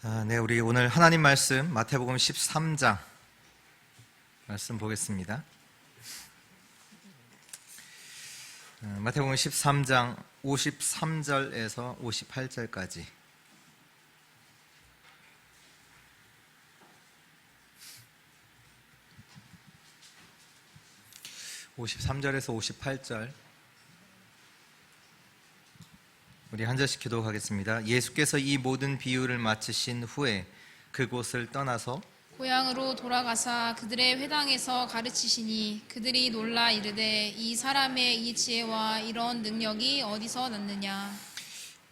네, 우리 오늘 하나님 말씀 마태복음 13장 말씀 보겠습니다. 마태복음 13장 53절에서 58절까지. (53절에서) 58절 우리 한 절씩 기도하겠습니다. 예수께서 이 모든 비유를 마치신 후에 그곳을 떠나서 고향으로 돌아가사 그들의 회당에서 가르치시니 그들이 놀라 이르되 이 사람의 이 지혜와 이런 능력이 어디서 났느냐.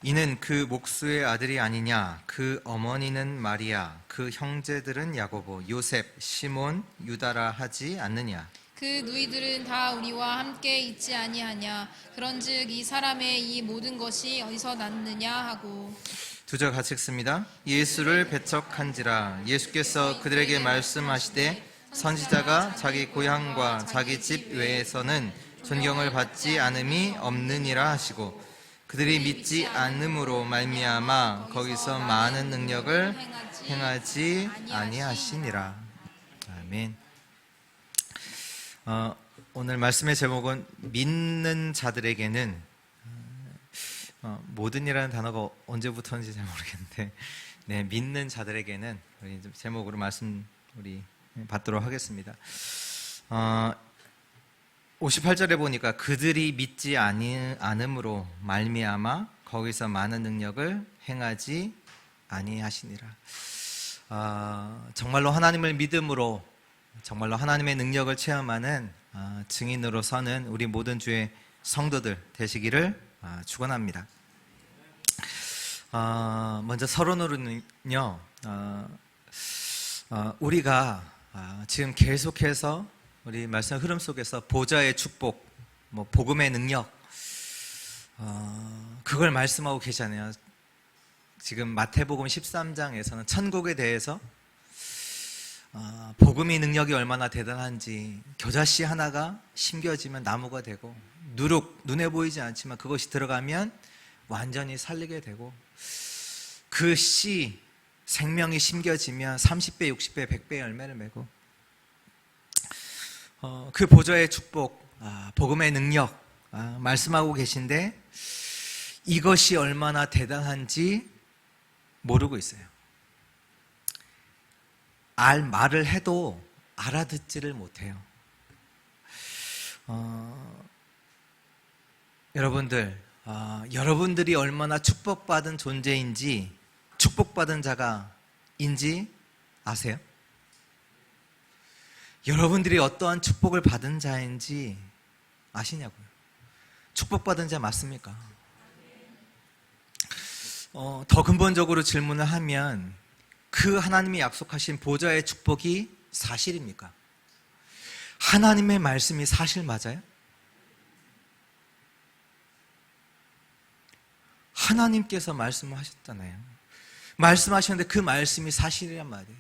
이는 그 목수의 아들이 아니냐. 그 어머니는 마리아, 그 형제들은 야고보, 요셉, 시몬, 유다라 하지 않느냐. 그 누이들은 다 우리와 함께 있지 아니하냐. 그런즉 이 사람의 이 모든 것이 어디서 났느냐 하고. 두 절 같이 읽습니다. 예수를 배척한지라. 예수께서 그들에게 말씀하시되 선지자가 자기 고향과 자기 집 외에서는 존경을 받지 않음이 없느니라 하시고, 그들이 믿지 않음으로 말미암아 거기서 많은 능력을 행하지 아니하시니라. 아멘. 오늘 말씀의 제목은 믿는 자들에게는, 모든이라는 단어가 언제부터인지 잘 모르겠는데, 네, 믿는 자들에게는 우리 제목으로 말씀 우리 받도록 하겠습니다. 58절에 보니까 그들이 믿지 않음으로 말미암아 거기서 많은 능력을 행하지 아니하시니라. 정말로 하나님을 믿음으로 정말로 하나님의 능력을 체험하는 증인으로 서는 우리 모든 주의 성도들 되시기를 축원합니다. 먼저 서론으로는요, 우리가 지금 계속해서 우리 말씀 흐름 속에서 보좌의 축복, 복음의 능력, 그걸 말씀하고 계시잖아요. 지금 마태복음 13장에서는 천국에 대해서 복음의 능력이 얼마나 대단한지, 겨자씨 하나가 심겨지면 나무가 되고, 누룩, 눈에 보이지 않지만 그것이 들어가면 완전히 살리게 되고, 그 씨, 생명이 심겨지면 30배, 60배, 100배 열매를 맺고, 그 보좌의 축복, 복음의 능력 말씀하고 계신데, 이것이 얼마나 대단한지 모르고 있어요. 말을 해도 알아듣지를 못해요. 여러분들이 얼마나 축복받은 존재인지, 축복받은 자가인지 아세요? 여러분들이 어떠한 축복을 받은 자인지 아시냐고요? 축복받은 자 맞습니까? 더 근본적으로 질문을 하면, 그 하나님이 약속하신 보좌의 축복이 사실입니까? 하나님의 말씀이 사실 맞아요? 하나님께서 말씀을 하셨잖아요. 말씀하셨는데 그 말씀이 사실이란 말이에요.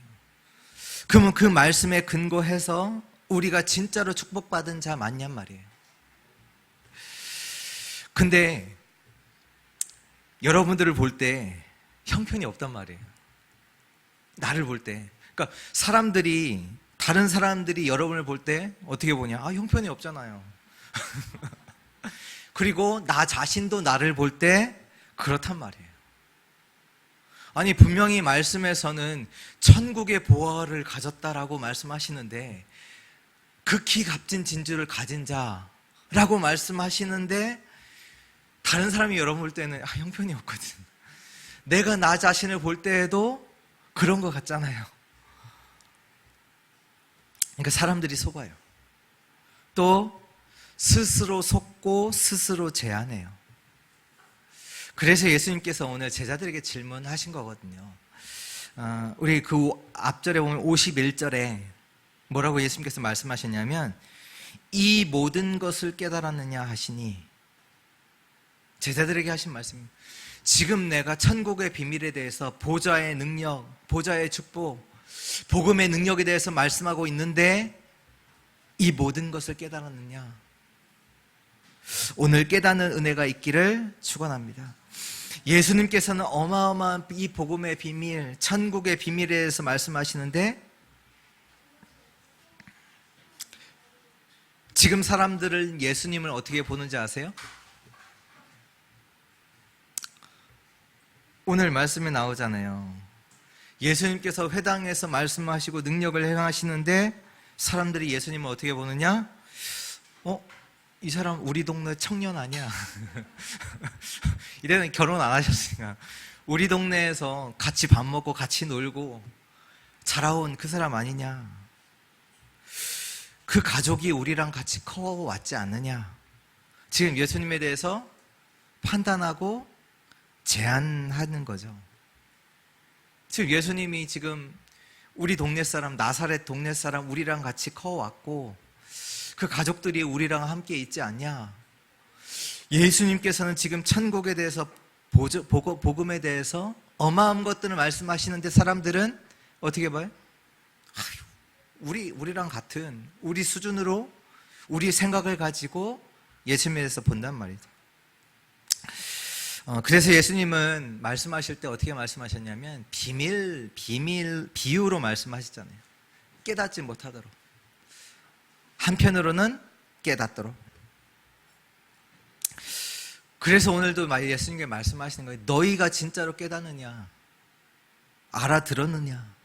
그러면 그 말씀에 근거해서 우리가 진짜로 축복받은 자 맞냔 말이에요. 근데 여러분들을 볼 때 형편이 없단 말이에요. 나를 볼 때. 그러니까 다른 사람들이 여러분을 볼 때 어떻게 보냐? 형편이 없잖아요. 그리고 나 자신도 나를 볼 때 그렇단 말이에요. 아니, 분명히 말씀에서는 천국의 보화를 가졌다라고 말씀하시는데, 극히 값진 진주를 가진 자라고 말씀하시는데, 다른 사람이 여러분 볼 때는 형편이 없거든. 내가 나 자신을 볼 때에도 그런 것 같잖아요. 그러니까 사람들이 속아요. 또 스스로 속고 스스로 제안해요. 그래서 예수님께서 오늘 제자들에게 질문하신 거거든요. 우리 그 앞절에 보면 51절에 뭐라고 예수님께서 말씀하셨냐면, 이 모든 것을 깨달았느냐 하시니, 제자들에게 하신 말씀입니다. 지금 내가 천국의 비밀에 대해서, 보좌의 능력, 보좌의 축복, 복음의 능력에 대해서 말씀하고 있는데 이 모든 것을 깨달았느냐? 오늘 깨닫는 은혜가 있기를 축원합니다. 예수님께서는 어마어마한 이 복음의 비밀, 천국의 비밀에 대해서 말씀하시는데 지금 사람들은 예수님을 어떻게 보는지 아세요? 오늘 말씀에 나오잖아요. 예수님께서 회당에서 말씀하시고 능력을 행하시는데 사람들이 예수님을 어떻게 보느냐? 이 사람 우리 동네 청년 아니야? 이래는 결혼 안 하셨으니까 우리 동네에서 같이 밥 먹고 같이 놀고 자라온 그 사람 아니냐? 그 가족이 우리랑 같이 커왔지 않느냐? 지금 예수님에 대해서 판단하고 제안하는 거죠. 지금 예수님이 지금 우리 동네 사람, 나사렛 동네 사람 우리랑 같이 커왔고 그 가족들이 우리랑 함께 있지 않냐? 예수님께서는 지금 천국에 대해서 복음에 대해서 어마어마한 것들을 말씀하시는데 사람들은 어떻게 봐요? 우리랑 같은 우리 수준으로 우리 생각을 가지고 예수님에 대해서 본단 말이죠. 그래서 예수님은 말씀하실 때 어떻게 말씀하셨냐면 비유로 말씀하시잖아요. 깨닫지 못하도록. 한편으로는 깨닫도록. 그래서 오늘도 예수님께 말씀하시는 거예요. 너희가 진짜로 깨닫느냐? 알아들었느냐?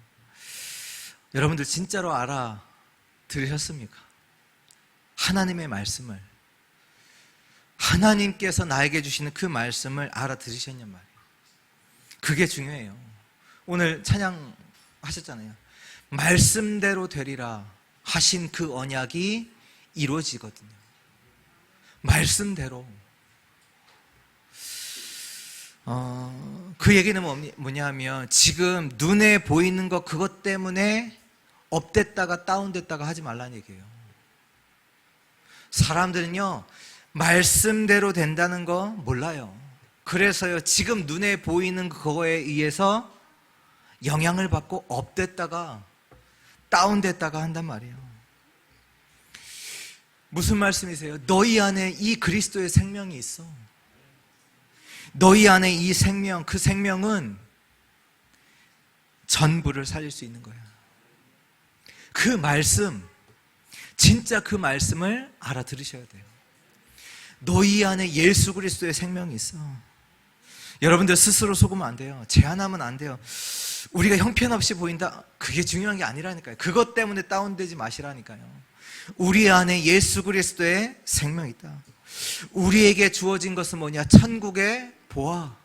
여러분들 진짜로 알아들으셨습니까? 하나님의 말씀을, 하나님께서 나에게 주시는 그 말씀을 알아들으셨냔 말이에요. 그게 중요해요. 오늘 찬양 하셨잖아요. 말씀대로 되리라 하신 그 언약이 이루어지거든요. 말씀대로. 그 얘기는 뭐냐 하면 지금 눈에 보이는 것 그것 때문에 업됐다가 다운됐다가 하지 말라는 얘기예요. 사람들은요 말씀대로 된다는 거 몰라요. 그래서요 지금 눈에 보이는 그거에 의해서 영향을 받고 업됐다가 다운됐다가 한단 말이에요. 무슨 말씀이세요? 너희 안에 이 그리스도의 생명이 있어. 너희 안에 이 생명, 그 생명은 전부를 살릴 수 있는 거야. 그 말씀, 진짜 그 말씀을 알아들으셔야 돼요. 너희 안에 예수 그리스도의 생명이 있어. 여러분들 스스로 속으면 안 돼요. 제한하면 안 돼요. 우리가 형편없이 보인다? 그게 중요한 게 아니라니까요. 그것 때문에 다운되지 마시라니까요. 우리 안에 예수 그리스도의 생명이 있다. 우리에게 주어진 것은 뭐냐? 천국의 보아.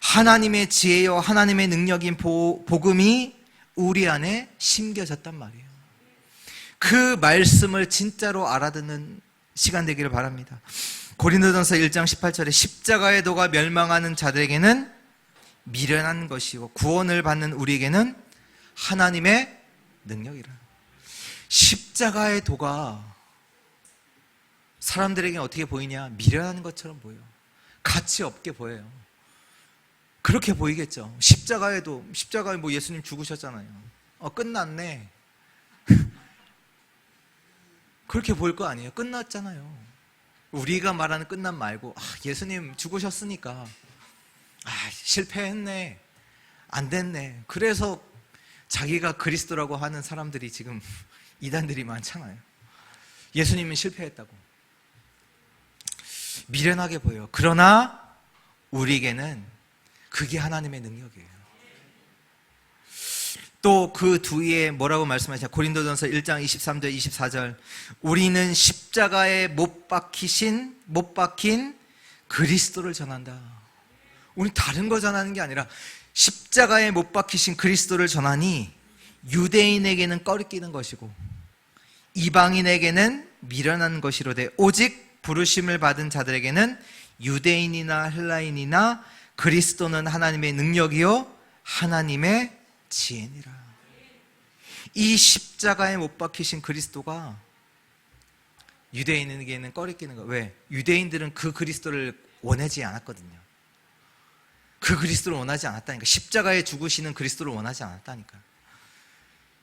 하나님의 지혜요 하나님의 능력인 복음이 우리 안에 심겨졌단 말이에요. 그 말씀을 진짜로 알아듣는 시간 되기를 바랍니다. 고린도전서 1장 18절에 십자가의 도가 멸망하는 자들에게는 미련한 것이고 구원을 받는 우리에게는 하나님의 능력이라. 십자가의 도가 사람들에게 어떻게 보이냐? 미련한 것처럼 보여. 가치 없게 보여요. 그렇게 보이겠죠. 십자가에 뭐 예수님 죽으셨잖아요. 끝났네. 그렇게 보일 거 아니에요. 끝났잖아요. 우리가 말하는 끝남 말고 예수님 죽으셨으니까 실패했네. 안 됐네. 그래서 자기가 그리스도라고 하는 사람들이 지금 이단들이 많잖아요. 예수님은 실패했다고. 미련하게 보여요. 그러나 우리에게는 그게 하나님의 능력이에요. 또 그 뒤에 뭐라고 말씀하시냐? 고린도전서 1장 23절 24절 우리는 십자가에 못 박힌 그리스도를 전한다. 우리 다른 거 전하는 게 아니라 십자가에 못 박히신 그리스도를 전하니 유대인에게는 꺼리끼는 것이고 이방인에게는 미련한 것이로되 오직 부르심을 받은 자들에게는 유대인이나 헬라인이나 그리스도는 하나님의 능력이요 하나님의 지혜니라. 이 십자가에 못 박히신 그리스도가 유대인에게는 꺼리끼는 거예요. 왜? 유대인들은 그 그리스도를 원하지 않았거든요. 그 그리스도를 원하지 않았다니까. 십자가에 죽으시는 그리스도를 원하지 않았다니까.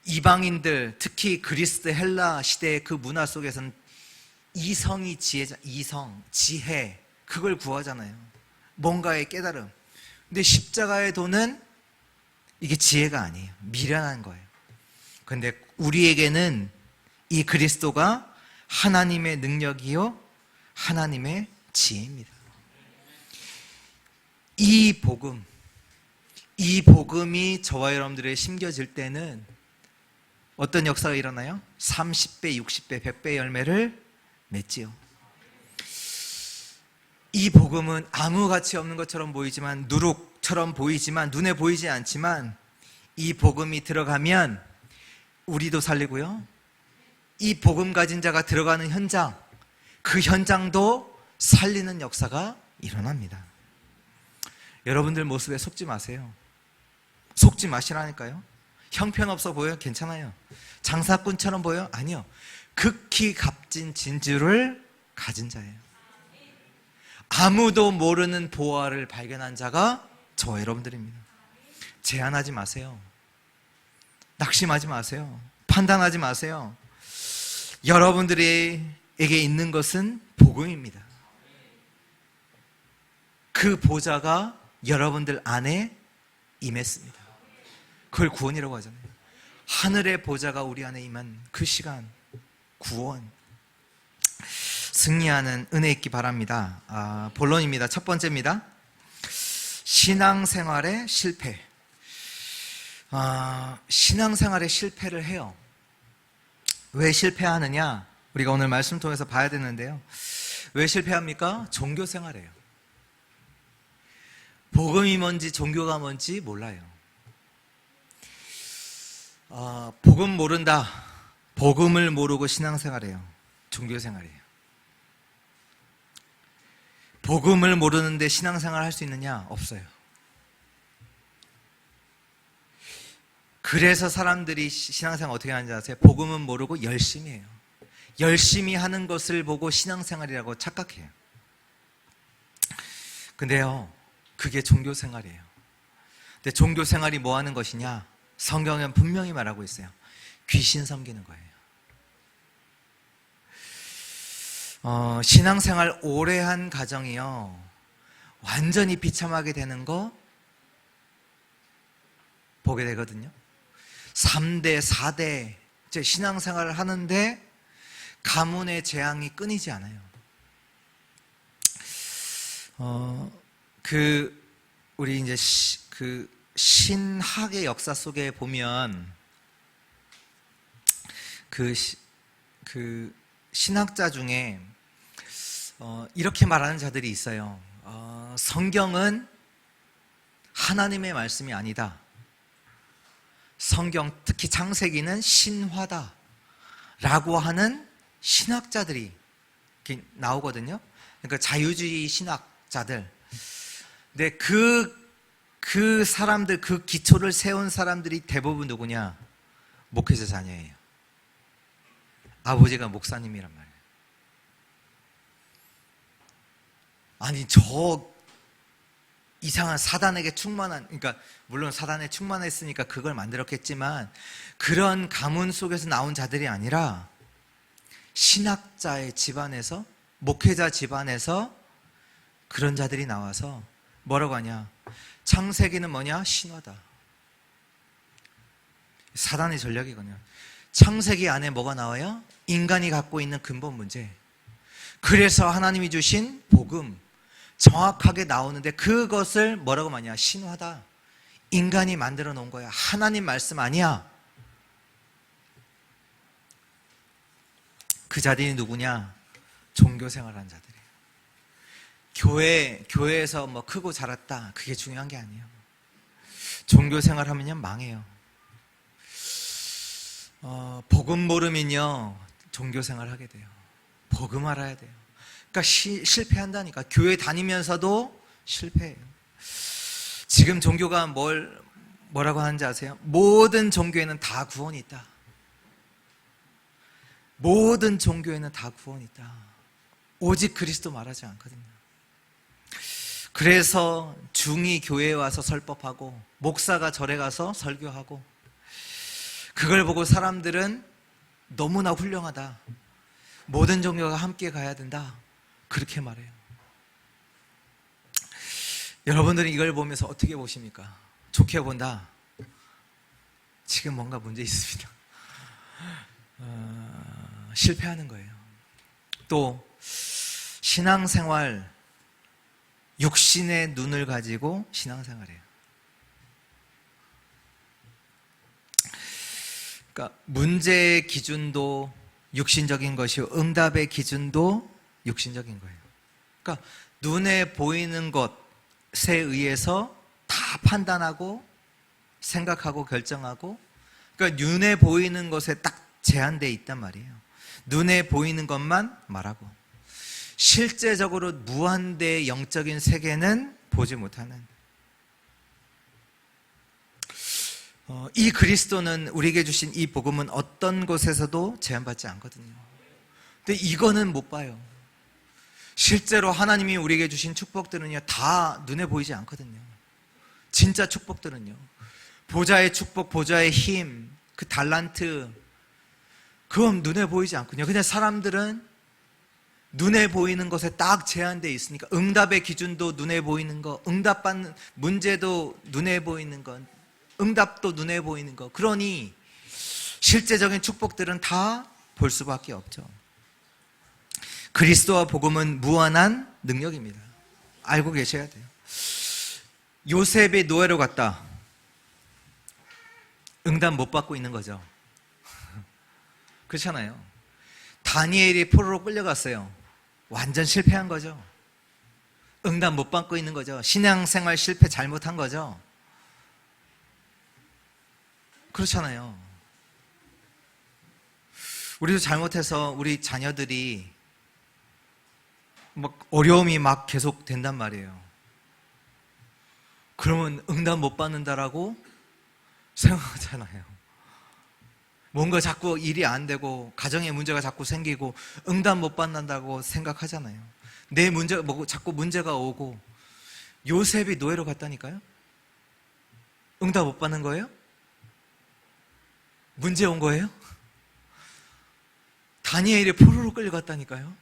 이방인들, 특히 그리스 헬라 시대의 그 문화 속에서는 이성이 지혜자, 지혜 그걸 구하잖아요. 뭔가의 깨달음. 근데 십자가의 도는 이게 지혜가 아니에요. 미련한 거예요. 그런데 우리에게는 이 그리스도가 하나님의 능력이요 하나님의 지혜입니다. 이 복음이 저와 여러분들의 심겨질 때는 어떤 역사가 일어나요? 30배, 60배, 100배 열매를 맺지요. 이 복음은 아무 가치 없는 것처럼 보이지만, 누룩처럼 보이지만, 눈에 보이지 않지만, 이 복음이 들어가면 우리도 살리고요, 이 복음 가진 자가 들어가는 현장, 그 현장도 살리는 역사가 일어납니다. 여러분들 모습에 속지 마세요. 속지 마시라니까요. 형편없어 보여요? 괜찮아요. 장사꾼처럼 보여요? 아니요. 극히 값진 진주를 가진 자예요. 아무도 모르는 보화를 발견한 자가 저와 여러분들입니다. 제한하지 마세요. 낙심하지 마세요. 판단하지 마세요. 여러분들에게 있는 것은 복음입니다. 그 보좌가 여러분들 안에 임했습니다. 그걸 구원이라고 하잖아요. 하늘의 보좌가 우리 안에 임한 그 시간, 구원, 승리하는 은혜 있기 바랍니다. 본론입니다. 첫 번째입니다. 신앙생활의 실패. 신앙생활의 실패를 해요. 왜 실패하느냐? 우리가 오늘 말씀 통해서 봐야 되는데요. 왜 실패합니까? 종교생활이에요. 복음이 뭔지 종교가 뭔지 몰라요. 복음 모른다. 복음을 모르고 신앙생활이에요. 종교생활이에요. 복음을 모르는데 신앙생활 할 수 있느냐? 없어요. 그래서 사람들이 신앙생활 어떻게 하는지 아세요? 복음은 모르고 열심히 해요. 열심히 하는 것을 보고 신앙생활이라고 착각해요. 근데요, 그게 종교생활이에요. 근데 종교생활이 뭐 하는 것이냐? 성경은 분명히 말하고 있어요. 귀신 섬기는 거예요. 신앙생활 오래 한 가정이요, 완전히 비참하게 되는 거 보게 되거든요. 3대, 4대 신앙생활을 하는데 가문의 재앙이 끊이지 않아요. 우리 이제 신학의 역사 속에 보면 신학자 중에 이렇게 말하는 자들이 있어요. 성경은 하나님의 말씀이 아니다. 성경, 특히 창세기는 신화다 라고 하는 신학자들이 나오거든요. 그러니까 자유주의 신학자들. 근데 그 사람들, 그 기초를 세운 사람들이 대부분 누구냐? 목회자 자녀예요. 아버지가 목사님이란 말이에요. 아니, 저 이상한 사단에게 충만한, 그러니까 물론 사단에 충만했으니까 그걸 만들었겠지만, 그런 가문 속에서 나온 자들이 아니라 신학자의 집안에서, 목회자 집안에서 그런 자들이 나와서 뭐라고 하냐? 창세기는 뭐냐? 신화다. 사단의 전략이거든요. 창세기 안에 뭐가 나와요? 인간이 갖고 있는 근본 문제. 그래서 하나님이 주신 복음 정확하게 나오는데, 그것을 뭐라고 하냐? 신화다. 인간이 만들어 놓은 거야. 하나님 말씀 아니야. 그 자들이 누구냐? 종교생활하는 자들이에요. 교회에서 뭐 크고 자랐다, 그게 중요한 게 아니에요. 종교생활하면요 망해요. 복음 모르면요 종교생활 하게 돼요. 복음 알아야 돼요. 그러니까 실패한다니까. 교회 다니면서도 실패해요. 지금 종교가 뭐라고 하는지 아세요? 모든 종교에는 다 구원이 있다. 모든 종교에는 다 구원이 있다. 오직 그리스도 말하지 않거든요. 그래서 중이 교회에 와서 설법하고, 목사가 절에 가서 설교하고, 그걸 보고 사람들은 너무나 훌륭하다, 모든 종교가 함께 가야 된다, 그렇게 말해요. 여러분들은 이걸 보면서 어떻게 보십니까? 좋게 본다. 지금 뭔가 문제 있습니다. 실패하는 거예요. 또 신앙생활, 육신의 눈을 가지고 신앙생활해요. 그러니까 문제의 기준도 육신적인 것이고 응답의 기준도 육신적인 거예요. 그러니까 눈에 보이는 것에 의해서 다 판단하고 생각하고 결정하고, 그러니까 눈에 보이는 것에 딱 제한되어 있단 말이에요. 눈에 보이는 것만 말하고 실제적으로 무한대의 영적인 세계는 보지 못하는, 이 그리스도는 우리에게 주신 이 복음은 어떤 곳에서도 제한받지 않거든요. 근데 이거는 못 봐요. 실제로 하나님이 우리에게 주신 축복들은요, 다 눈에 보이지 않거든요. 진짜 축복들은요, 보좌의 축복, 보좌의 힘, 그 달란트, 그건 눈에 보이지 않거든요. 그냥 사람들은 눈에 보이는 것에 딱 제한되어 있으니까 응답의 기준도 눈에 보이는 거, 응답받는 문제도 눈에 보이는 것, 응답도 눈에 보이는 거, 그러니 실제적인 축복들은 다 볼 수밖에 없죠. 그리스도와 복음은 무한한 능력입니다. 알고 계셔야 돼요. 요셉이 노예로 갔다. 응답 못 받고 있는 거죠. 그렇잖아요. 다니엘이 포로로 끌려갔어요. 완전 실패한 거죠. 응답 못 받고 있는 거죠. 신앙생활 실패 잘못한 거죠. 그렇잖아요. 우리도 잘못해서 우리 자녀들이 막 어려움이 막 계속 된단 말이에요. 그러면 응답 못 받는다라고 생각하잖아요. 뭔가 자꾸 일이 안 되고 가정에 문제가 자꾸 생기고 응답 못 받는다고 생각하잖아요. 내 문제가 뭐 자꾸 문제가 오고. 요셉이 노예로 갔다니까요. 응답 못 받는 거예요? 문제 온 거예요? 다니엘이 포로로 끌려갔다니까요.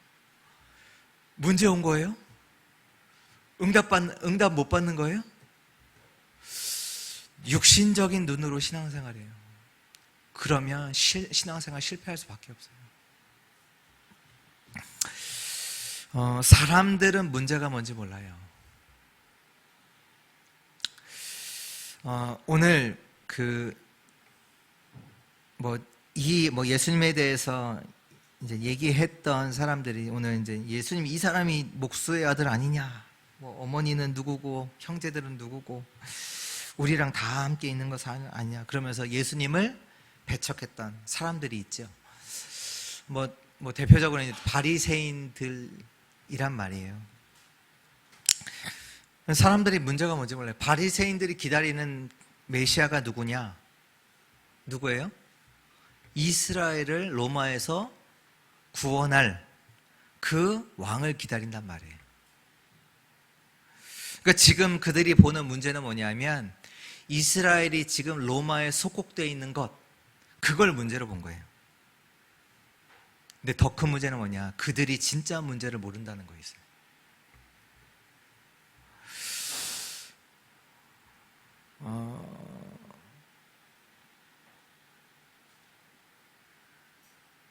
문제 온 거예요? 응답 못 받는 거예요? 육신적인 눈으로 신앙생활해요. 그러면 신앙생활 실패할 수밖에 없어요. 사람들은 문제가 뭔지 몰라요. 오늘 예수님에 대해서 이제 얘기했던 사람들이 오늘 이제 예수님 이 사람이 목수의 아들 아니냐, 어머니는 누구고 형제들은 누구고 우리랑 다 함께 있는 것 아니냐, 그러면서 예수님을 배척했던 사람들이 있죠. 대표적으로 이제 바리새인들이란 말이에요. 사람들이 문제가 뭔지 몰라요. 바리새인들이 기다리는 메시아가 누구냐? 누구예요? 이스라엘을 로마에서 구원할 그 왕을 기다린단 말이에요. 그러니까 지금 그들이 보는 문제는 뭐냐면 이스라엘이 지금 로마에 속국되어 있는 것, 그걸 문제로 본 거예요. 근데 더 큰 문제는 뭐냐? 그들이 진짜 문제를 모른다는 거였어요.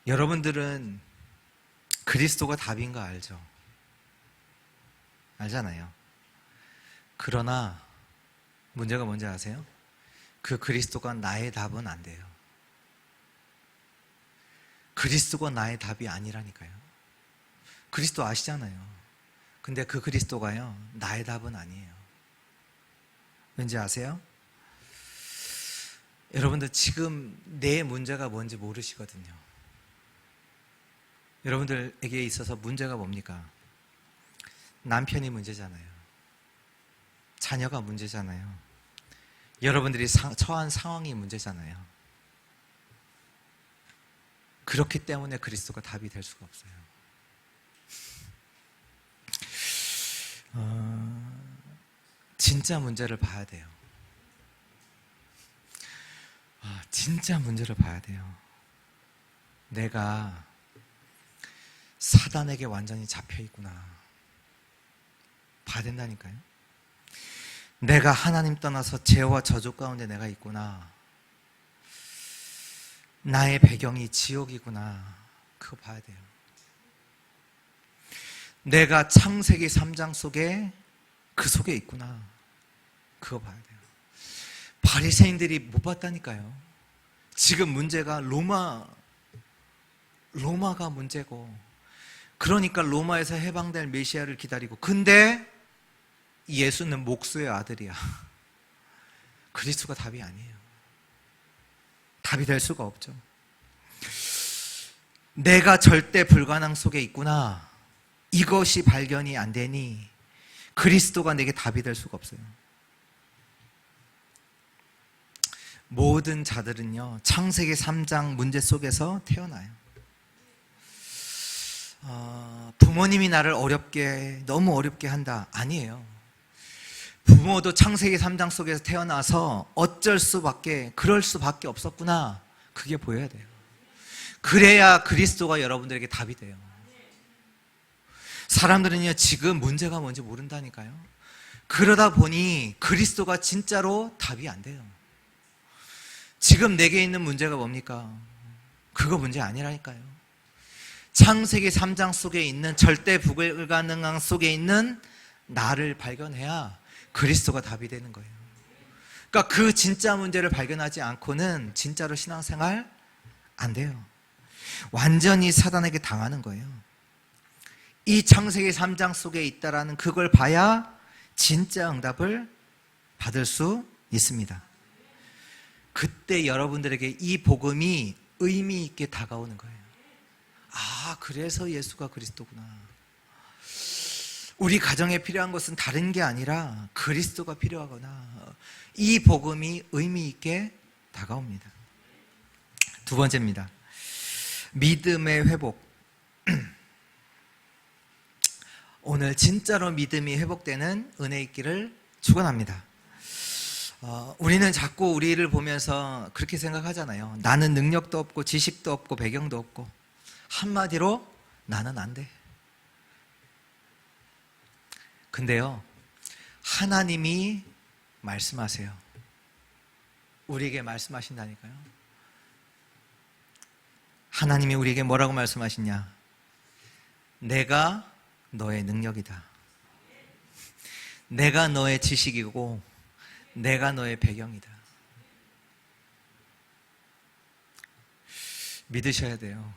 여러분들은 그리스도가 답인 거 알죠? 알잖아요. 그러나 문제가 뭔지 아세요? 그 그리스도가 나의 답은 안 돼요. 그리스도가 나의 답이 아니라니까요. 그리스도 아시잖아요. 근데 그 그리스도가요, 나의 답은 아니에요. 왠지 아세요? 여러분들 지금 내 문제가 뭔지 모르시거든요. 여러분들에게 있어서 문제가 뭡니까? 남편이 문제잖아요. 자녀가 문제잖아요. 여러분들이 처한 상황이 문제잖아요. 그렇기 때문에 그리스도가 답이 될 수가 없어요. 진짜 문제를 봐야 돼요. 진짜 문제를 봐야 돼요. 내가 사단에게 완전히 잡혀 있구나. 봐야 된다니까요. 내가 하나님 떠나서 죄와 저주 가운데 내가 있구나. 나의 배경이 지옥이구나. 그거 봐야 돼요. 내가 창세기 3장 속에 그 속에 있구나. 그거 봐야 돼요. 바리새인들이 못 봤다니까요. 지금 문제가 로마가 문제고, 그러니까 로마에서 해방될 메시아를 기다리고, 근데 예수는 목수의 아들이야. 그리스도가 답이 아니에요. 답이 될 수가 없죠. 내가 절대 불가능 속에 있구나. 이것이 발견이 안 되니 그리스도가 내게 답이 될 수가 없어요. 모든 자들은요, 창세기 3장 문제 속에서 태어나요. 부모님이 나를 너무 어렵게 한다. 아니에요. 부모도 창세기 3장 속에서 태어나서 그럴 수밖에 없었구나. 그게 보여야 돼요. 그래야 그리스도가 여러분들에게 답이 돼요. 사람들은요, 지금 문제가 뭔지 모른다니까요. 그러다 보니 그리스도가 진짜로 답이 안 돼요. 지금 내게 있는 문제가 뭡니까? 그거 문제 아니라니까요. 창세기 3장 속에 있는 절대 불가능한 속에 있는 나를 발견해야 그리스도가 답이 되는 거예요. 그러니까 그 진짜 문제를 발견하지 않고는 진짜로 신앙생활 안 돼요. 완전히 사단에게 당하는 거예요. 이 창세기 3장 속에 있다라는 그걸 봐야 진짜 응답을 받을 수 있습니다. 그때 여러분들에게 이 복음이 의미 있게 다가오는 거예요. 아, 그래서 예수가 그리스도구나. 우리 가정에 필요한 것은 다른 게 아니라 그리스도가 필요하구나. 이 복음이 의미 있게 다가옵니다. 두 번째입니다. 믿음의 회복. 오늘 진짜로 믿음이 회복되는 은혜 있기를 축원합니다. 우리는 자꾸 우리를 보면서 그렇게 생각하잖아요. 나는 능력도 없고 지식도 없고 배경도 없고, 한마디로 나는 안 돼. 근데요, 하나님이 말씀하세요. 우리에게 말씀하신다니까요. 하나님이 우리에게 뭐라고 말씀하시냐? 내가 너의 능력이다. 내가 너의 지식이고 내가 너의 배경이다. 믿으셔야 돼요.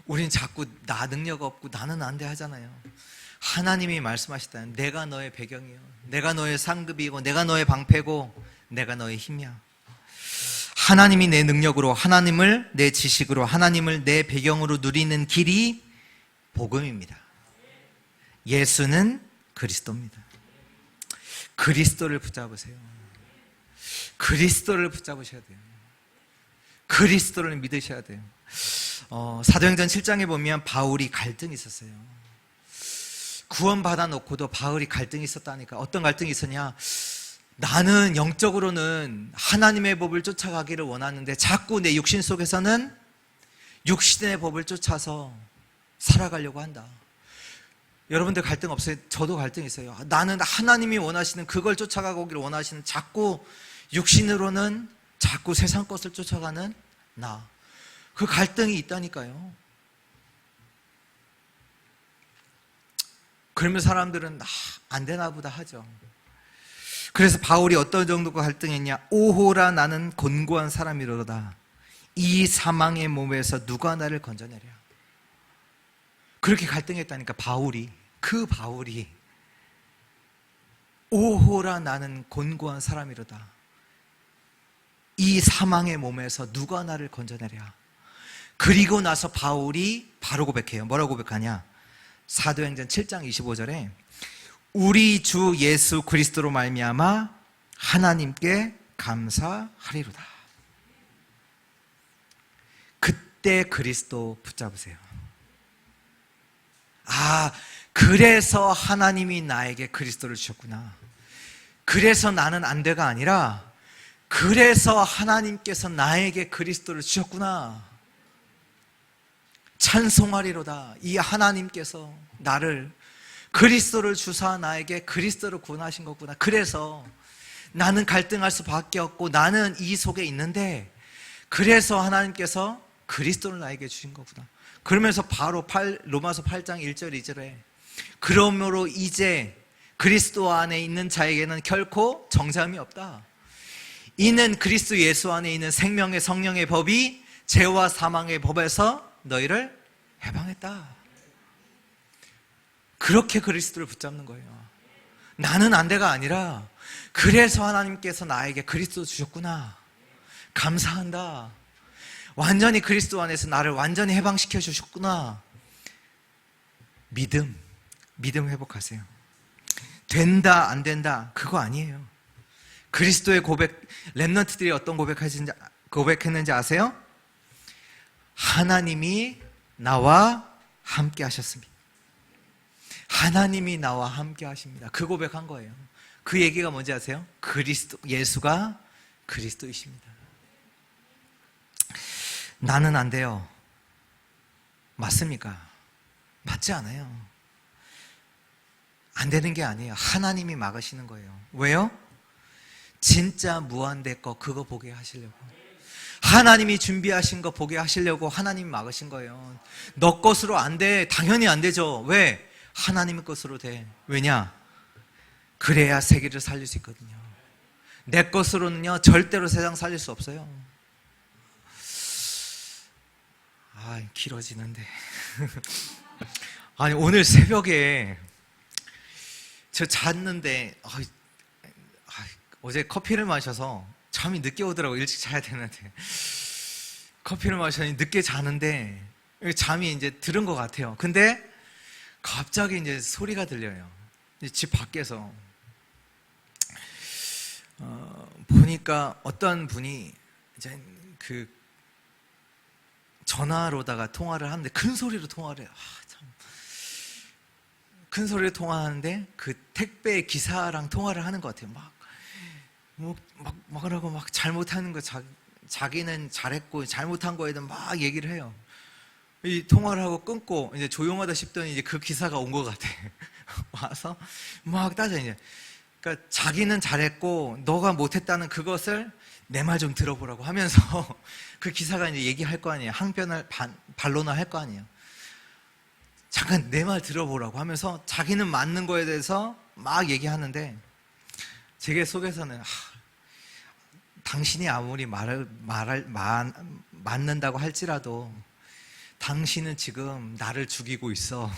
우린 자꾸 나 능력 없고 나는 안 돼 하잖아요. 하나님이 말씀하시다는 내가 너의 배경이요, 내가 너의 상급이고 내가 너의 방패고 내가 너의 힘이야. 하나님이 내 능력으로, 하나님을 내 지식으로, 하나님을 내 배경으로 누리는 길이 복음입니다. 예수는 그리스도입니다. 그리스도를 붙잡으세요. 그리스도를 붙잡으셔야 돼요. 그리스도를 믿으셔야 돼요. 사도행전 7장에 보면 바울이 갈등이 있었어요. 구원받아 놓고도 바울이 갈등이 있었다니까. 어떤 갈등이 있었냐? 나는 영적으로는 하나님의 법을 쫓아가기를 원하는데 자꾸 내 육신 속에서는 육신의 법을 쫓아서 살아가려고 한다. 여러분들 갈등 없어요? 저도 갈등이 있어요. 나는 하나님이 원하시는 그걸 쫓아가기를 원하시는, 자꾸 육신으로는 자꾸 세상 것을 쫓아가는 나. 그 갈등이 있다니까요. 그러면 사람들은 안 되나 보다 하죠. 그래서 바울이 어떤 정도가 갈등했냐? 오호라 나는 곤고한 사람이로다. 이 사망의 몸에서 누가 나를 건져내랴. 그렇게 갈등했다니까. 그 바울이 오호라 나는 곤고한 사람이로다. 이 사망의 몸에서 누가 나를 건져내랴. 그리고 나서 바울이 바로 고백해요. 뭐라고 고백하냐? 사도행전 7장 25절에 우리 주 예수 그리스도로 말미암아 하나님께 감사하리로다. 그때 그리스도 붙잡으세요. 아, 그래서 하나님이 나에게 그리스도를 주셨구나. 그래서 나는 안 돼가 아니라 그래서 하나님께서 나에게 그리스도를 주셨구나. 찬송하리로다. 이 하나님께서 나를 그리스도를 주사 나에게 그리스도를 구원하신 거구나. 그래서 나는 갈등할 수밖에 없고 나는 이 속에 있는데 그래서 하나님께서 그리스도를 나에게 주신 거구나. 그러면서 바로 로마서 8장 1절 2절에 그러므로 이제 그리스도 안에 있는 자에게는 결코 정죄함이 없다. 이는 그리스도 예수 안에 있는 생명의 성령의 법이 죄와 사망의 법에서 너희를 해방했다. 그렇게 그리스도를 붙잡는 거예요. 나는 안 돼가 아니라 그래서 하나님께서 나에게 그리스도 주셨구나. 감사한다. 완전히 그리스도 안에서 나를 완전히 해방시켜 주셨구나. 믿음 회복하세요. 된다 안 된다 그거 아니에요. 그리스도의 고백, 렘넌트들이 어떤 고백했는지 아세요? 하나님이 나와 함께 하셨습니다. 하나님이 나와 함께 하십니다. 그 고백한 거예요. 그 얘기가 뭔지 아세요? 예수가 그리스도이십니다. 나는 안 돼요. 맞습니까? 맞지 않아요. 안 되는 게 아니에요. 하나님이 막으시는 거예요. 왜요? 진짜 무한대 거 그거 보게 하시려고. 하나님이 준비하신 거 보게 하시려고 하나님이 막으신 거예요. 너 것으로 안 돼. 당연히 안 되죠. 왜? 하나님의 것으로 돼. 왜냐? 그래야 세계를 살릴 수 있거든요. 내 것으로는요 절대로 세상 살릴 수 없어요. 길어지는데 아니 오늘 새벽에 저 잤는데 어제 커피를 마셔서 잠이 늦게 오더라고요. 일찍 자야 되는데 커피를 마셔니 늦게 자는데 잠이 이제 들은 것 같아요. 근데 갑자기 이제 소리가 들려요. 집 밖에서 보니까 어떤 분이 이제 그 전화로다가 통화를 하는데 큰 소리로 통화를 해요. 큰 소리로 통화하는데 그 택배 기사랑 통화를 하는 것 같아요. 막 그러고 막 잘못하는 거 자기는 잘했고 잘못한 거에 대한 막 얘기를 해요. 이 통화를 하고 끊고 이제 조용하다 싶더니 이제 그 기사가 온 것 같아. 와서 막 따져 이제. 그러니까 자기는 잘했고 너가 못했다는 그것을 내 말 좀 들어보라고 하면서 그 기사가 이제 얘기할 거 아니에요. 항변을 반론을 할 거 아니에요. 잠깐 내 말 들어보라고 하면서 자기는 맞는 거에 대해서 막 얘기하는데 제 속에서는 당신이 아무리 맞는다고 할지라도 당신은 지금 나를 죽이고 있어.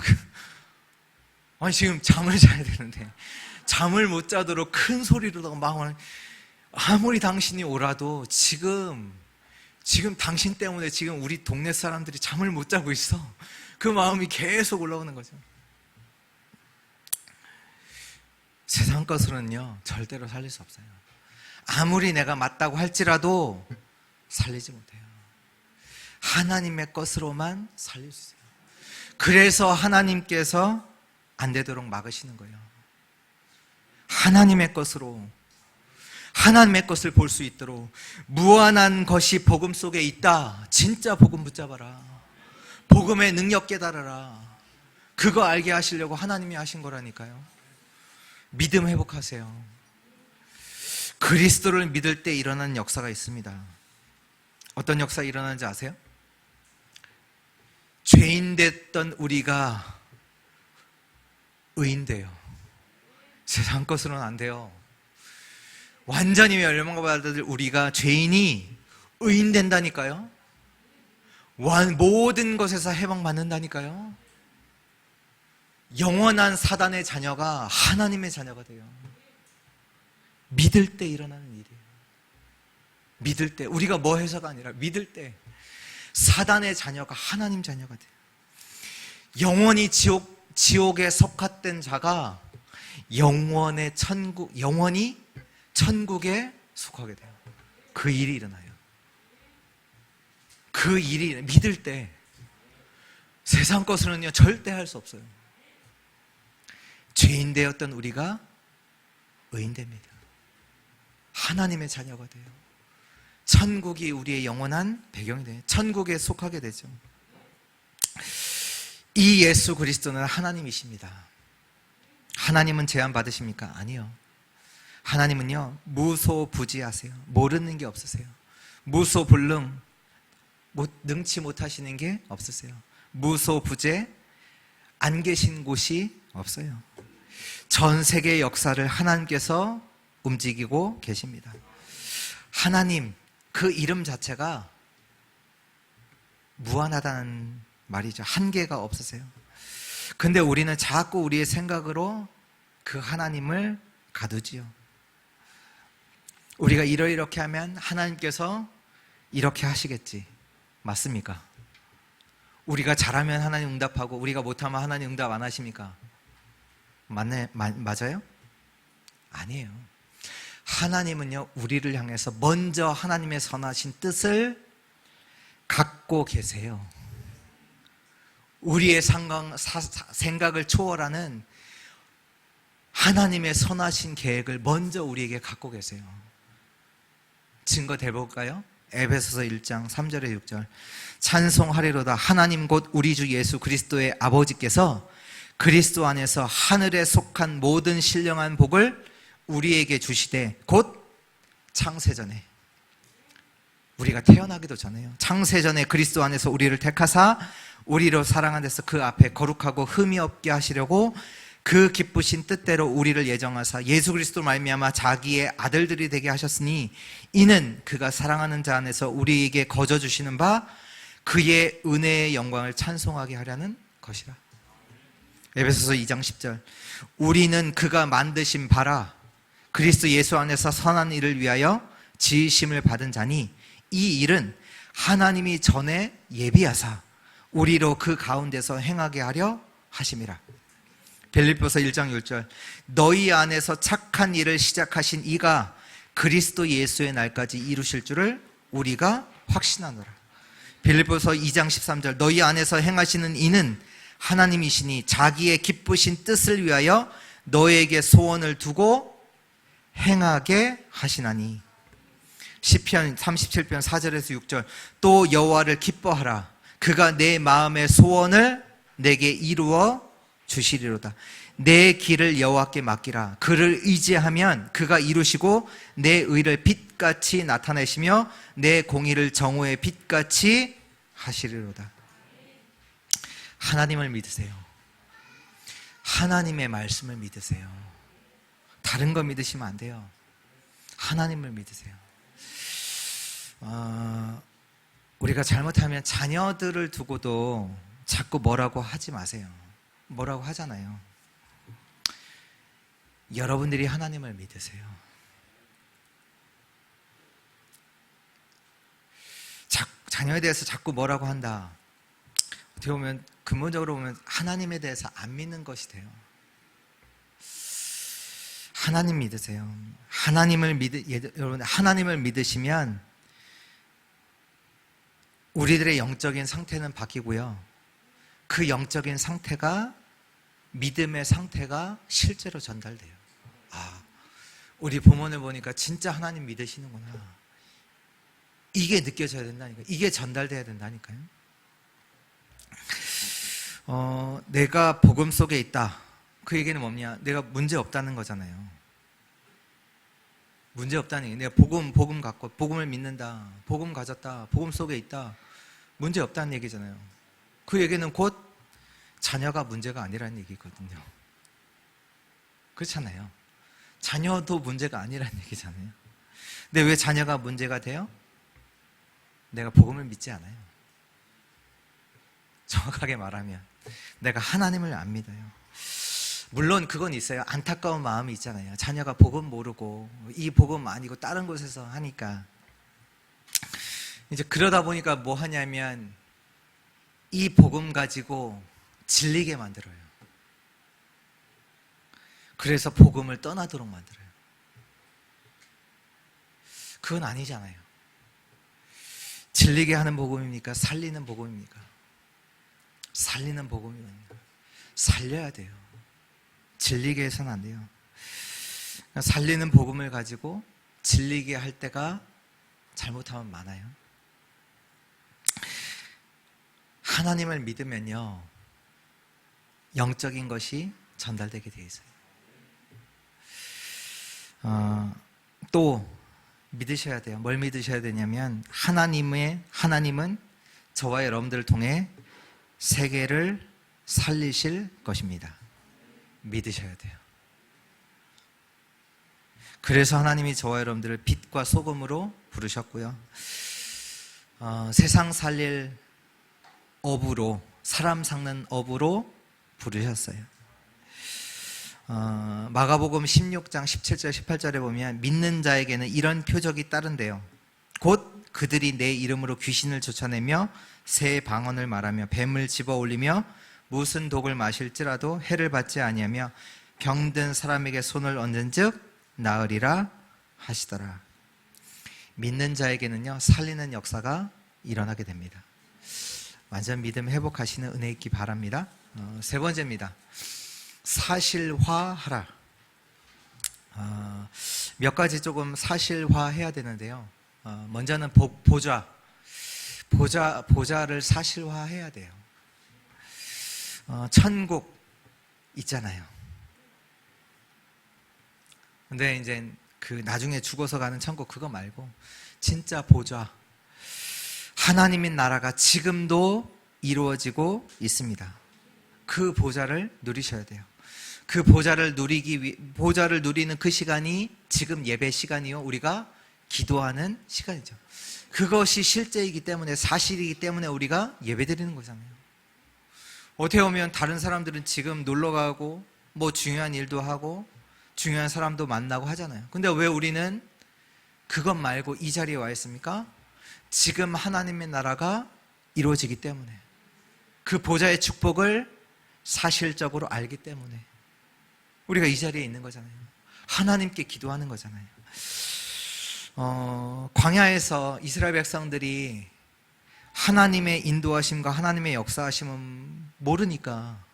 아니 지금 잠을 자야 되는데 잠을 못 자도록 큰 소리로 막 아무리 당신이 오라도 지금 당신 때문에 지금 우리 동네 사람들이 잠을 못 자고 있어. 그 마음이 계속 올라오는 거죠. 세상 것으로는요 절대로 살릴 수 없어요. 아무리 내가 맞다고 할지라도 살리지 못해요. 하나님의 것으로만 살릴 수 있어요. 그래서 하나님께서 안 되도록 막으시는 거예요. 하나님의 것으로 하나님의 것을 볼 수 있도록 무한한 것이 복음 속에 있다. 진짜 복음 붙잡아라. 복음의 능력 깨달아라. 그거 알게 하시려고 하나님이 하신 거라니까요. 믿음 회복하세요. 그리스도를 믿을 때 일어나는 역사가 있습니다. 어떤 역사 일어나는지 아세요? 죄인 됐던 우리가 의인 돼요. 세상 것으로는 안 돼요. 완전히 멸망받을 우리가 죄인이 의인 된다니까요. 모든 것에서 해방받는다니까요. 영원한 사단의 자녀가 하나님의 자녀가 돼요. 믿을 때 일어나는 일이에요. 믿을 때 우리가 뭐 해서가 아니라 믿을 때 사단의 자녀가 하나님 자녀가 돼요. 영원히 지옥에 석합된 자가 영원히 천국에 속하게 돼요. 그 일이 일어나요. 그 일이 믿을 때 세상 것으로는요 절대 할 수 없어요. 죄인 되었던 우리가 의인 됩니다. 하나님의 자녀가 돼요. 천국이 우리의 영원한 배경이 돼요. 천국에 속하게 되죠. 이 예수 그리스도는 하나님이십니다. 하나님은 제한 받으십니까? 아니요. 하나님은요, 무소부지하세요. 모르는 게 없으세요. 무소불능, 능치 못하시는 게 없으세요. 무소부재, 안 계신 곳이 없어요. 전 세계 역사를 하나님께서 움직이고 계십니다. 하나님, 그 이름 자체가 무한하다는 말이죠. 한계가 없으세요. 근데 우리는 자꾸 우리의 생각으로 그 하나님을 가두지요. 우리가 이렇게 하면 하나님께서 이렇게 하시겠지. 맞습니까? 우리가 잘하면 하나님 응답하고 우리가 못하면 하나님 응답 안 하십니까? 맞아요? 아니에요. 하나님은요, 우리를 향해서 먼저 하나님의 선하신 뜻을 갖고 계세요. 우리의 생각을 초월하는 하나님의 선하신 계획을 먼저 우리에게 갖고 계세요. 증거 대볼까요? 에베소서 1장 3절에 6절. 찬송하리로다. 하나님 곧 우리 주 예수 그리스도의 아버지께서 그리스도 안에서 하늘에 속한 모든 신령한 복을 우리에게 주시되, 곧 창세전에, 우리가 태어나기도 전에요. 창세전에 그리스도 안에서 우리를 택하사 우리로 사랑한 데서 그 앞에 거룩하고 흠이 없게 하시려고 그 기쁘신 뜻대로 우리를 예정하사 예수 그리스도 말미암아 자기의 아들들이 되게 하셨으니, 이는 그가 사랑하는 자 안에서 우리에게 거저 주시는 바 그의 은혜의 영광을 찬송하게 하려는 것이라. 에베소서 2장 10절. 우리는 그가 만드신 바라 그리스도 예수 안에서 선한 일을 위하여 지으심을 받은 자니, 이 일은 하나님이 전에 예비하사 우리로 그 가운데서 행하게 하려 하심이라. 빌립보서 1장 6절. 너희 안에서 착한 일을 시작하신 이가 그리스도 예수의 날까지 이루실 줄을 우리가 확신하노라. 빌립보서 2장 13절. 너희 안에서 행하시는 이는 하나님이시니 자기의 기쁘신 뜻을 위하여 너에게 소원을 두고 행하게 하시나니. 시편 37편 4절에서 6절. 또 여호와를 기뻐하라. 그가 내 마음의 소원을 내게 이루어 주시리로다. 내 길을 여호와께 맡기라. 그를 의지하면 그가 이루시고 내 의를 빛같이 나타내시며 내 공의를 정오의 빛같이 하시리로다. 하나님을 믿으세요. 하나님의 말씀을 믿으세요. 다른 거 믿으시면 안 돼요. 하나님을 믿으세요. 우리가 잘못하면 자녀들을 두고도 자꾸 뭐라고 하지 마세요. 뭐라고 하잖아요. 여러분들이 하나님을 믿으세요. 자녀에 대해서 자꾸 뭐라고 한다. 어떻게 보면 근본적으로 보면 하나님에 대해서 안 믿는 것이 돼요. 하나님 믿으세요. 여러분, 하나님을 믿으시면 우리들의 영적인 상태는 바뀌고요. 그 영적인 상태가, 믿음의 상태가 실제로 전달돼요. 우리 부모를 보니까 진짜 하나님 믿으시는구나. 이게 느껴져야 된다니까요. 이게 전달돼야 된다니까요. 내가 복음 속에 있다. 그 얘기는 뭐냐? 내가 문제 없다는 거잖아요. 문제 없다는 얘기. 내가 복음 갖고 복음을 믿는다. 복음 가졌다. 복음 속에 있다. 문제 없다는 얘기잖아요. 그 얘기는 곧 자녀가 문제가 아니라는 얘기거든요. 그렇잖아요. 자녀도 문제가 아니라는 얘기잖아요. 근데 왜 자녀가 문제가 돼요? 내가 복음을 믿지 않아요. 정확하게 말하면 내가 하나님을 안 믿어요. 물론 그건 있어요. 안타까운 마음이 있잖아요. 자녀가 복음 모르고 이 복음 아니고 다른 곳에서 하니까. 이제 그러다 보니까 뭐 하냐면 이 복음 가지고 질리게 만들어요. 그래서 복음을 떠나도록 만들어요. 그건 아니잖아요. 질리게 하는 복음입니까? 살리는 복음입니까? 살리는 복음입니다. 살려야 돼요. 질리게 해서는 안 돼요. 살리는 복음을 가지고 질리게 할 때가 잘못하면 많아요. 하나님을 믿으면요, 영적인 것이 전달되게 되어 있어요. 또 믿으셔야 돼요. 뭘 믿으셔야 되냐면 하나님은 저와 여러분들을 통해 세계를 살리실 것입니다. 믿으셔야 돼요. 그래서 하나님이 저와 여러분들을 빛과 소금으로 부르셨고요. 세상 살릴 어부로, 사람 삭는 어부로 부르셨어요. 마가복음 16장 17절 18절에 보면 믿는 자에게는 이런 표적이 따른대요. 곧 그들이 내 이름으로 귀신을 쫓아내며 새 방언을 말하며 뱀을 집어 올리며 무슨 독을 마실지라도 해를 받지 아니하며 병든 사람에게 손을 얹은즉 나으리라 하시더라. 믿는 자에게는요, 살리는 역사가 일어나게 됩니다. 완전 믿음 회복하시는 은혜 있기 바랍니다. 세 번째입니다. 사실화하라. 몇 가지 조금 사실화해야 되는데요. 먼저는 보좌를 사실화해야 돼요. 천국 있잖아요. 근데 이제 그 나중에 죽어서 가는 천국 그거 말고 진짜 보좌, 하나님의 나라가 지금도 이루어지고 있습니다. 그 보좌를 누리셔야 돼요. 그 보좌를 누리는 그 시간이 지금 예배 시간이요, 우리가 기도하는 시간이죠. 그것이 실제이기 때문에, 사실이기 때문에 우리가 예배 드리는 거잖아요. 어떻게 보면 다른 사람들은 지금 놀러 가고 뭐 중요한 일도 하고 중요한 사람도 만나고 하잖아요. 근데 왜 우리는 그것 말고 이 자리에 와 있습니까? 지금 하나님의 나라가 이루어지기 때문에, 그 보좌의 축복을 사실적으로 알기 때문에 우리가 이 자리에 있는 거잖아요. 하나님께 기도하는 거잖아요. 광야에서 이스라엘 백성들이 하나님의 인도하심과 하나님의 역사하심은 모르니까,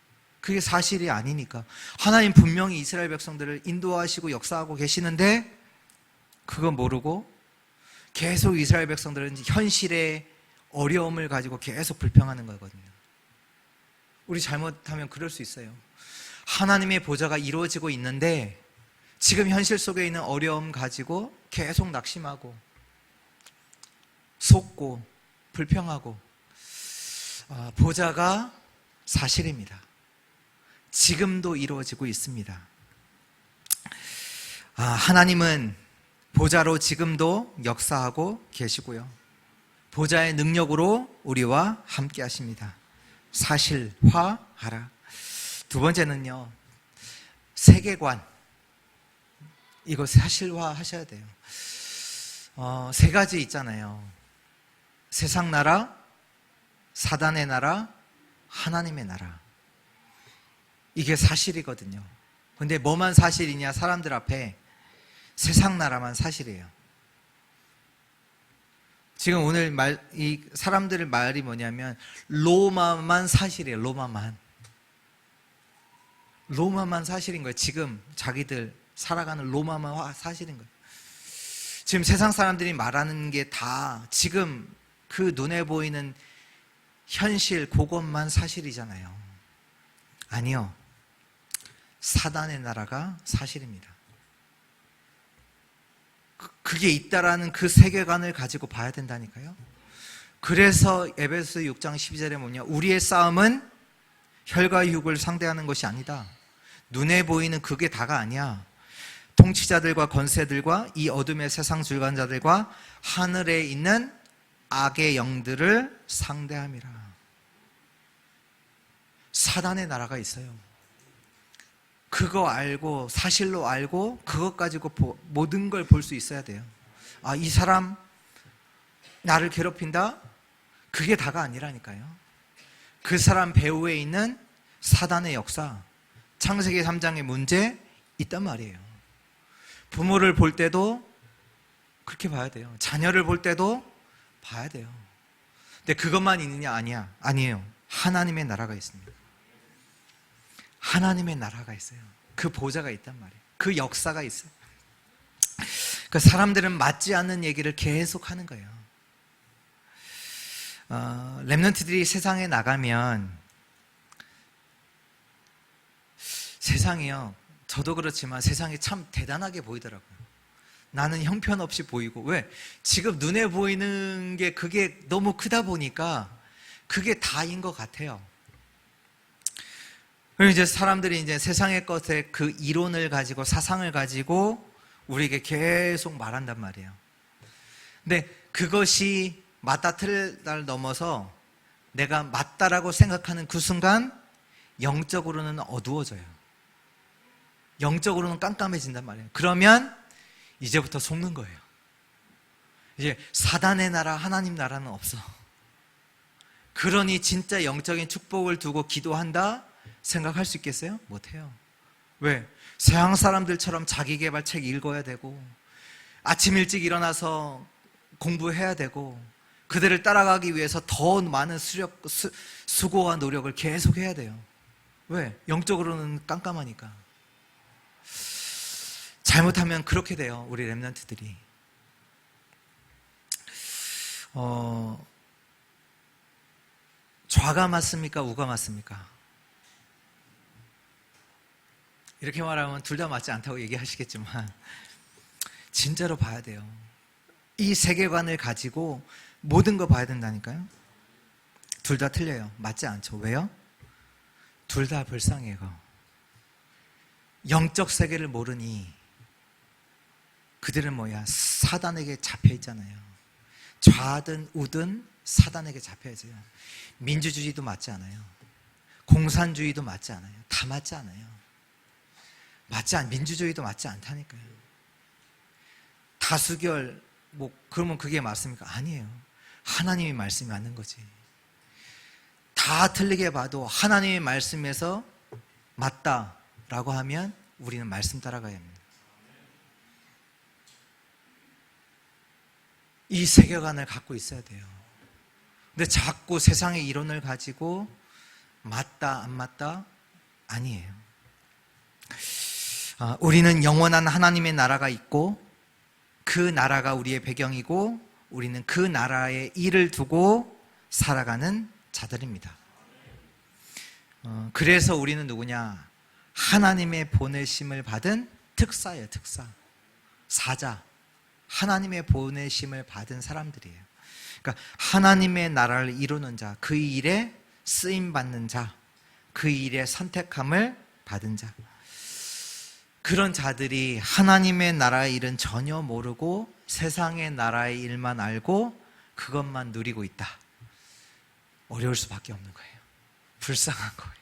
그게 사실이 아니니까, 하나님 분명히 이스라엘 백성들을 인도하시고 역사하고 계시는데 그거 모르고 계속 이스라엘 백성들은 현실의 어려움을 가지고 계속 불평하는 거거든요. 우리 잘못하면 그럴 수 있어요. 하나님의 보좌가 이루어지고 있는데 지금 현실 속에 있는 어려움 가지고 계속 낙심하고 속고 불평하고. 보좌가 사실입니다. 지금도 이루어지고 있습니다. 하나님은 보좌로 지금도 역사하고 계시고요, 보좌의 능력으로 우리와 함께 하십니다. 사실화하라. 두 번째는요, 세계관. 이거 사실화 하셔야 돼요. 세 가지 있잖아요. 세상 나라, 사단의 나라, 하나님의 나라. 이게 사실이거든요. 근데 뭐만 사실이냐? 사람들 앞에 세상 나라만 사실이에요. 지금 오늘 이 사람들의 말이 뭐냐면 로마만 사실이에요. 로마만 사실인 거예요. 지금 자기들 살아가는 로마만 사실인 거예요. 지금 세상 사람들이 말하는 게 다 지금 그 눈에 보이는 현실, 그것만 사실이잖아요. 아니요. 사단의 나라가 사실입니다. 그게 있다라는 그 세계관을 가지고 봐야 된다니까요. 그래서 에베소 6장 12절에 뭐냐? 우리의 싸움은 혈과 육을 상대하는 것이 아니다. 눈에 보이는 그게 다가 아니야. 통치자들과 권세들과 이 어둠의 세상 주관자들과 하늘에 있는 악의 영들을 상대함이라. 사단의 나라가 있어요. 그거 알고, 사실로 알고, 그것 가지고 모든 걸 볼 수 있어야 돼요. 이 사람 나를 괴롭힌다? 그게 다가 아니라니까요. 그 사람 배후에 있는 사단의 역사, 창세기 3장의 문제 있단 말이에요. 부모를 볼 때도 그렇게 봐야 돼요. 자녀를 볼 때도 봐야 돼요. 근데 그것만 있느냐? 아니에요. 하나님의 나라가 있습니다. 하나님의 나라가 있어요. 그 보좌가 있단 말이에요. 그 역사가 있어요. 그 사람들은 맞지 않는 얘기를 계속 하는 거예요. 렘넌트들이 세상에 나가면 세상이요, 저도 그렇지만 세상이 참 대단하게 보이더라고요. 나는 형편없이 보이고, 왜? 지금 눈에 보이는 게 그게 너무 크다 보니까 그게 다인 것 같아요. 그리고 이제 사람들이 이제 세상의 것에 그 이론을 가지고 사상을 가지고 우리에게 계속 말한단 말이에요. 근데 그것이 맞다 틀리다를 넘어서 내가 맞다라고 생각하는 그 순간 영적으로는 어두워져요. 영적으로는 깜깜해진단 말이에요. 그러면 이제부터 속는 거예요. 이제 사단의 나라, 하나님 나라는 없어. 그러니 진짜 영적인 축복을 두고 기도한다 생각할 수 있겠어요? 못해요. 왜? 서양 사람들처럼 자기계발책 읽어야 되고 아침 일찍 일어나서 공부해야 되고 그들을 따라가기 위해서 더 많은 수고와 노력을 계속 해야 돼요. 왜? 영적으로는 깜깜하니까. 잘못하면 그렇게 돼요. 우리 렘넌트들이. 좌가 맞습니까? 우가 맞습니까? 이렇게 말하면 둘 다 맞지 않다고 얘기하시겠지만 진짜로 봐야 돼요. 이 세계관을 가지고 모든 거 봐야 된다니까요. 둘 다 틀려요. 맞지 않죠. 왜요? 둘 다 불쌍해요. 영적 세계를 모르니 그들은 뭐야? 사단에게 잡혀 있잖아요. 좌든 우든 사단에게 잡혀 있어요. 민주주의도 맞지 않아요. 공산주의도 맞지 않아요. 다 맞지 않아요. 민주주의도 맞지 않다니까요. 다수결, 그러면 그게 맞습니까? 아니에요. 하나님의 말씀이 맞는 거지. 다 틀리게 봐도 하나님의 말씀에서 맞다라고 하면 우리는 말씀 따라가야 합니다. 이 세계관을 갖고 있어야 돼요. 근데 자꾸 세상의 이론을 가지고 맞다, 안 맞다? 아니에요. 우리는 영원한 하나님의 나라가 있고 그 나라가 우리의 배경이고 우리는 그 나라의 일을 두고 살아가는 자들입니다. 그래서 우리는 누구냐? 하나님의 보내심을 받은 특사예요. 특사. 사자. 하나님의 보내심을 받은 사람들이에요. 그러니까 하나님의 나라를 이루는 자, 그 일에 쓰임받는 자, 그 일에 선택함을 받은 자, 그런 자들이 하나님의 나라의 일은 전혀 모르고 세상의 나라의 일만 알고 그것만 누리고 있다. 어려울 수밖에 없는 거예요. 불쌍한 거예요.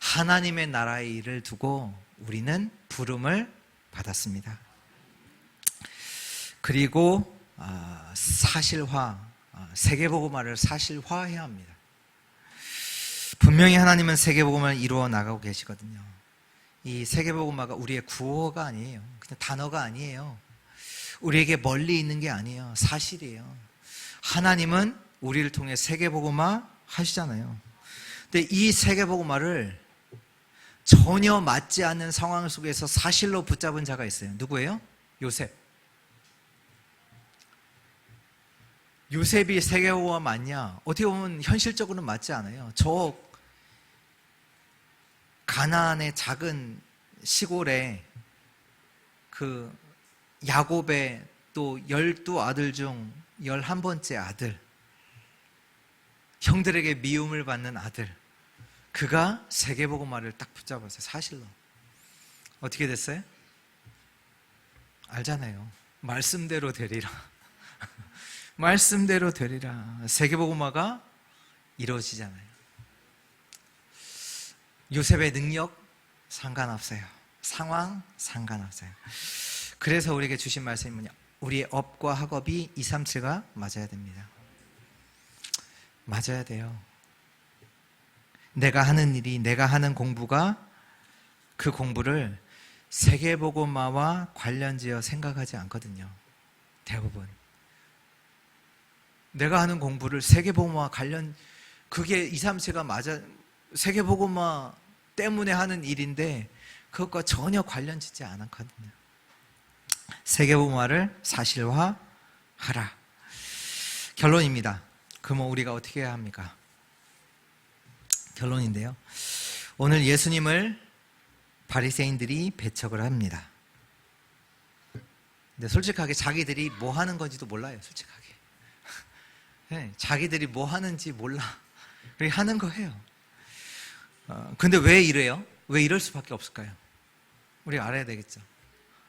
하나님의 나라의 일을 두고 우리는 부름을 받았습니다. 그리고 사실화, 세계복음화를 사실화해야 합니다. 분명히 하나님은 세계복음을 이루어 나가고 계시거든요. 이 세계복음화가 우리의 구호가 아니에요. 그냥 단어가 아니에요. 우리에게 멀리 있는 게 아니에요. 사실이에요. 하나님은 우리를 통해 세계복음화 하시잖아요. 근데 이 세계복음화를 전혀 맞지 않는 상황 속에서 사실로 붙잡은 자가 있어요. 누구예요? 요셉. 요셉이 세계복음화 맞냐? 어떻게 보면 현실적으로는 맞지 않아요. 저 가나안의 작은 시골에 그 야곱의 또 12아들 중 11번째 아들, 형들에게 미움을 받는 아들, 그가 세계복음화를 딱 붙잡았어요. 사실로. 어떻게 됐어요? 알잖아요. 말씀대로 되리라. 말씀대로 되리라. 세계복음화가 이루어지잖아요. 요셉의 능력 상관없어요. 상황 상관없어요. 그래서 우리에게 주신 말씀이 뭐냐? 우리의 업과 학업이 2, 3, 7가 맞아야 됩니다. 맞아야 돼요. 내가 하는 일이, 내가 하는 공부가 그 공부를 세계복음화와 관련지어 생각하지 않거든요. 대부분. 내가 하는 공부를 세계복음화 관련, 그게 2, 3, 7가 맞아, 세계복음화 때문에 하는 일인데 그것과 전혀 관련 짓지 않았거든요. 세계복음화를 사실화하라. 결론입니다. 그러면 우리가 어떻게 해야 합니까? 결론인데요. 오늘 예수님을 바리새인들이 배척을 합니다. 근데 솔직하게 자기들이 뭐 하는 건지도 몰라요. 솔직하게. 네, 자기들이 뭐 하는지 몰라. 그렇게 하는 거예요. 근데 왜 이래요? 왜 이럴 수밖에 없을까요? 우리가 알아야 되겠죠.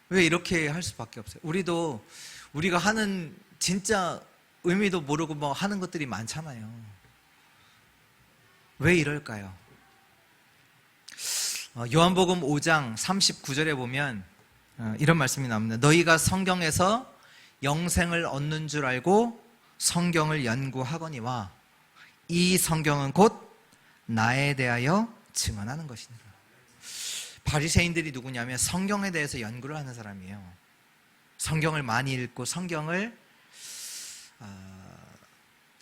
왜 이렇게 할 수밖에 없어요? 우리가 하는 진짜 의미도 모르고 뭐 하는 것들이 많잖아요. 왜 이럴까요? 요한복음 5장 39절에 보면 이런 말씀이 나옵니다. 너희가 성경에서 영생을 얻는 줄 알고 성경을 연구하거니와 이 성경은 곧 나에 대하여 증언하는 것이니라. 바리새인들이 누구냐면 성경에 대해서 연구를 하는 사람이에요. 성경을 많이 읽고 성경을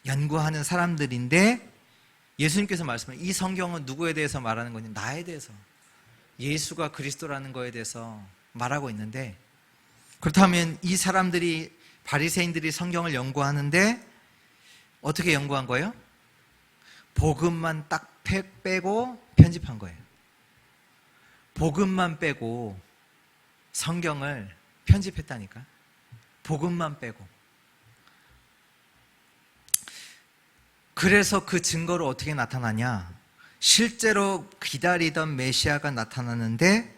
연구하는 사람들인데 예수님께서 말씀하신 이 성경은 누구에 대해서 말하는 거냐? 나에 대해서. 예수가 그리스도라는 거에 대해서 말하고 있는데, 그렇다면 이 사람들이, 바리새인들이 성경을 연구하는데 어떻게 연구한 거예요? 복음만 딱 빼고 편집한 거예요. 복음만 빼고 성경을 편집했다니까. 복음만 빼고. 그래서 그 증거로 어떻게 나타나냐? 실제로 기다리던 메시아가 나타나는데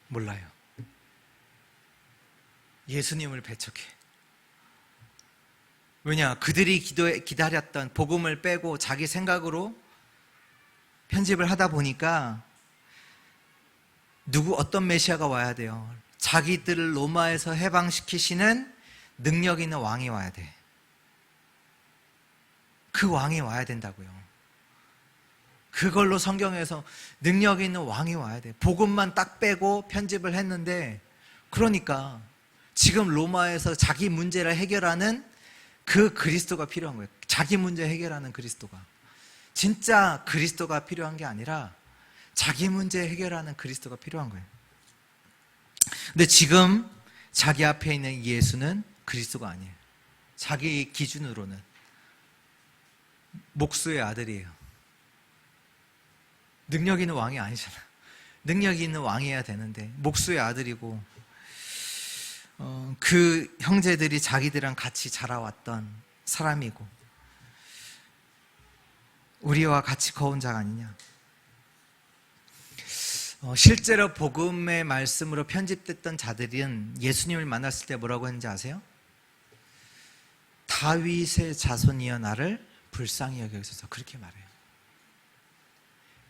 몰라요. 예수님을 배척해. 왜냐? 그들이 기다렸던 복음을 빼고 자기 생각으로 편집을 하다 보니까 어떤 메시아가 와야 돼요? 자기들을 로마에서 해방시키시는 능력 있는 왕이 와야 돼. 그 왕이 와야 된다고요. 그걸로 성경에서 능력 있는 왕이 와야 돼. 복음만 딱 빼고 편집을 했는데, 그러니까 지금 로마에서 자기 문제를 해결하는 그 그리스도가 필요한 거예요. 자기 문제 해결하는 그리스도가. 진짜 그리스도가 필요한 게 아니라 자기 문제 해결하는 그리스도가 필요한 거예요. 근데 지금 자기 앞에 있는 예수는 그리스도가 아니에요. 자기 기준으로는 목수의 아들이에요. 능력 있는 왕이 아니잖아. 능력이 있는 왕이어야 되는데 목수의 아들이고, 그 형제들이 자기들이랑 같이 자라왔던 사람이고, 우리와 같이 거운 자가 아니냐. 실제로 복음의 말씀으로 편집됐던 자들은 예수님을 만났을 때 뭐라고 했는지 아세요? 다윗의 자손이여 나를 불쌍히 여기소서, 그렇게 말해요.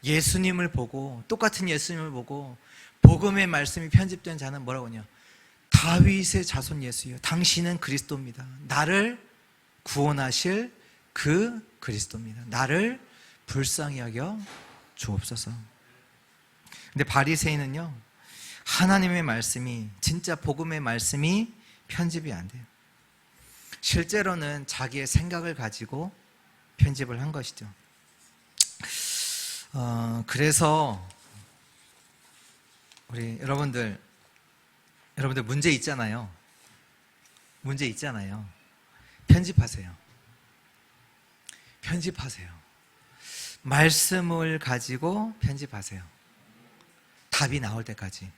예수님을 보고, 똑같은 예수님을 보고 복음의 말씀이 편집된 자는 뭐라고 하냐? 다윗의 자손 예수여, 당신은 그리스도입니다. 나를 구원하실 그 그리스도입니다. 나를 불쌍히 여겨 주옵소서. 근데 바리새인은요, 하나님의 말씀이, 진짜 복음의 말씀이 편집이 안 돼요. 실제로는 자기의 생각을 가지고 편집을 한 것이죠. 그래서 우리 여러분들 문제 있잖아요. 문제 있잖아요. 편집하세요. 편집하세요. 말씀을 가지고 편집하세요. 답이 나올 때까지.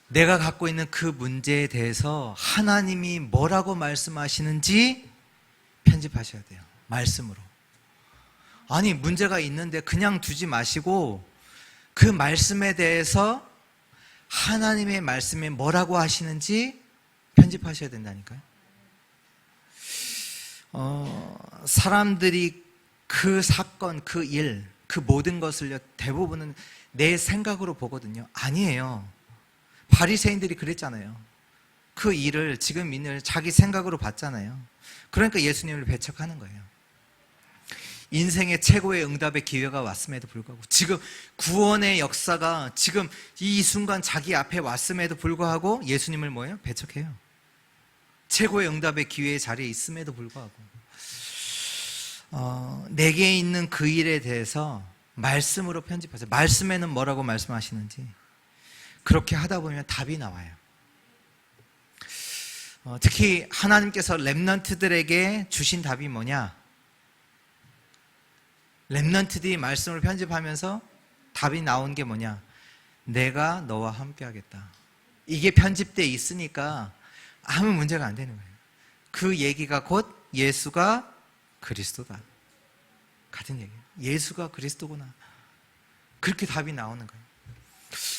내가 갖고 있는 그 문제에 대해서 하나님이 뭐라고 말씀하시는지 편집하셔야 돼요. 말씀으로. 아니, 문제가 있는데 그냥 두지 마시고 그 말씀에 대해서 하나님의 말씀에 뭐라고 하시는지 편집하셔야 된다니까요. 사람들이 그 사건, 그 일, 그 모든 것을 대부분은 내 생각으로 보거든요. 아니에요. 바리새인들이 그랬잖아요. 그 일을, 지금 있는 자기 생각으로 봤잖아요. 그러니까 예수님을 배척하는 거예요. 인생의 최고의 응답의 기회가 왔음에도 불구하고, 지금 구원의 역사가 지금 이 순간 자기 앞에 왔음에도 불구하고 예수님을 뭐예요? 배척해요. 최고의 응답의 기회의 자리에 있음에도 불구하고, 내게 있는 그 일에 대해서 말씀으로 편집하세요. 말씀에는 뭐라고 말씀하시는지. 그렇게 하다 보면 답이 나와요. 특히 하나님께서 렘넌트들에게 주신 답이 뭐냐? 렘넌트들이 말씀을 편집하면서 답이 나온 게 뭐냐? 내가 너와 함께 하겠다. 이게 편집되어 있으니까 아무 문제가 안 되는 거예요. 그 얘기가 곧 예수가 그리스도다. 같은 얘기예요. 예수가 그리스도구나. 그렇게 답이 나오는 거예요.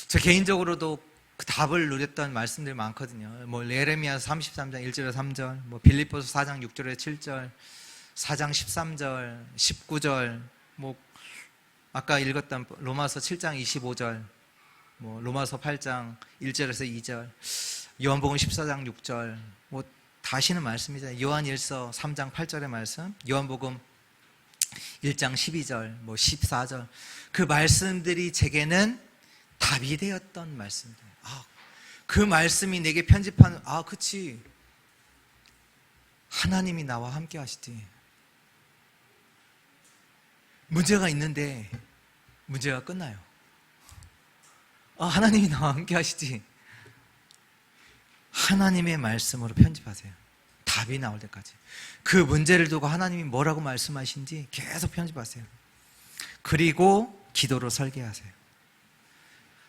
저 개인적으로도 그 답을 누렸던 말씀들이 많거든요. 뭐 예레미야서 33장 1절에 3절, 뭐 빌립보서 4장 6절에 7절, 4장 13절, 19절, 뭐 아까 읽었던 로마서 7장 25절, 뭐 로마서 8장 1절에서 2절, 요한복음 14장 6절, 뭐 다시는 말씀이잖아요. 요한일서 3장 8절의 말씀, 요한복음 1장 12절, 뭐 14절, 그 말씀들이 제게는 답이 되었던 말씀들. 그 말씀이 내게 편집하는, 그치. 하나님이 나와 함께 하시지. 문제가 있는데 문제가 끝나요. 하나님이 나와 함께 하시지. 하나님의 말씀으로 편집하세요. 답이 나올 때까지. 그 문제를 두고 하나님이 뭐라고 말씀하신지 계속 편집하세요. 그리고 기도로 설계하세요.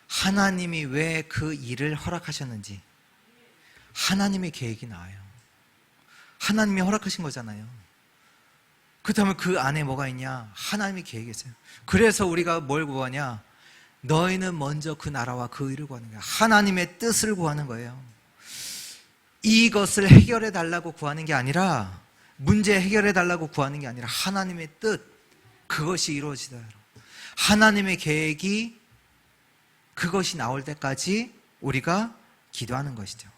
하나님이 왜 그 일을 허락하셨는지. 하나님의 계획이 나와요. 하나님이 허락하신 거잖아요. 그렇다면 그 안에 뭐가 있냐? 하나님의 계획이 있어요. 그래서 우리가 뭘 구하냐? 너희는 먼저 그 나라와 그 의를 구하는 거예요. 하나님의 뜻을 구하는 거예요. 이것을 해결해 달라고 구하는 게 아니라, 문제 해결해 달라고 구하는 게 아니라 하나님의 뜻, 그것이 이루어지다. 하나님의 계획이, 그것이 나올 때까지 우리가 기도하는 것이죠.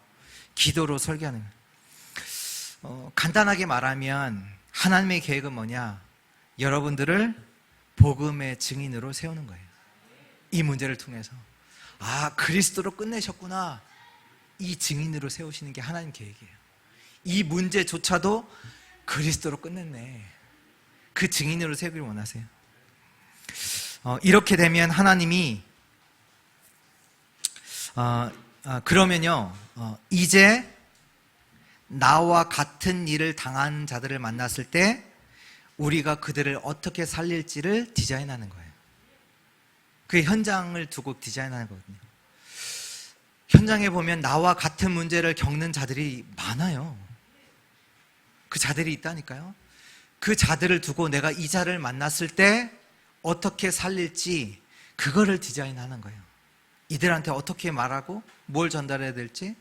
기도로 설계하는 거예요. 간단하게 말하면 하나님의 계획은 뭐냐? 여러분들을 복음의 증인으로 세우는 거예요. 이 문제를 통해서 그리스도로 끝내셨구나, 이 증인으로 세우시는 게 하나님 계획이에요. 이 문제조차도 그리스도로 끝냈네, 그 증인으로 세우기를 원하세요. 이렇게 되면 하나님이 그러면요, 이제 나와 같은 일을 당한 자들을 만났을 때 우리가 그들을 어떻게 살릴지를 디자인하는 거예요. 그 현장을 두고 디자인하는 거거든요. 현장에 보면 나와 같은 문제를 겪는 자들이 많아요. 그 자들이 있다니까요. 그 자들을 두고 내가 이 자를 만났을 때 어떻게 살릴지, 그거를 디자인하는 거예요. 이들한테 어떻게 말하고 뭘 전달해야 될지,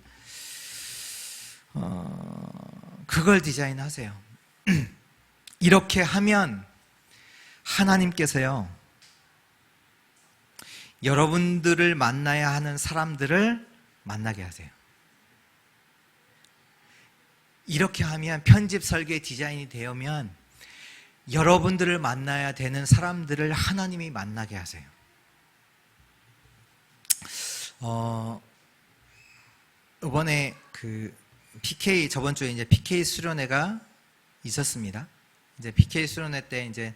그걸 디자인하세요. 이렇게 하면 하나님께서요, 여러분들을 만나야 하는 사람들을 만나게 하세요. 이렇게 하면 편집 설계 디자인이 되면 여러분들을 만나야 되는 사람들을 하나님이 만나게 하세요. 이번에 그 PK, 저번 주에 이제 PK 수련회가 있었습니다. 이제 PK 수련회 때 이제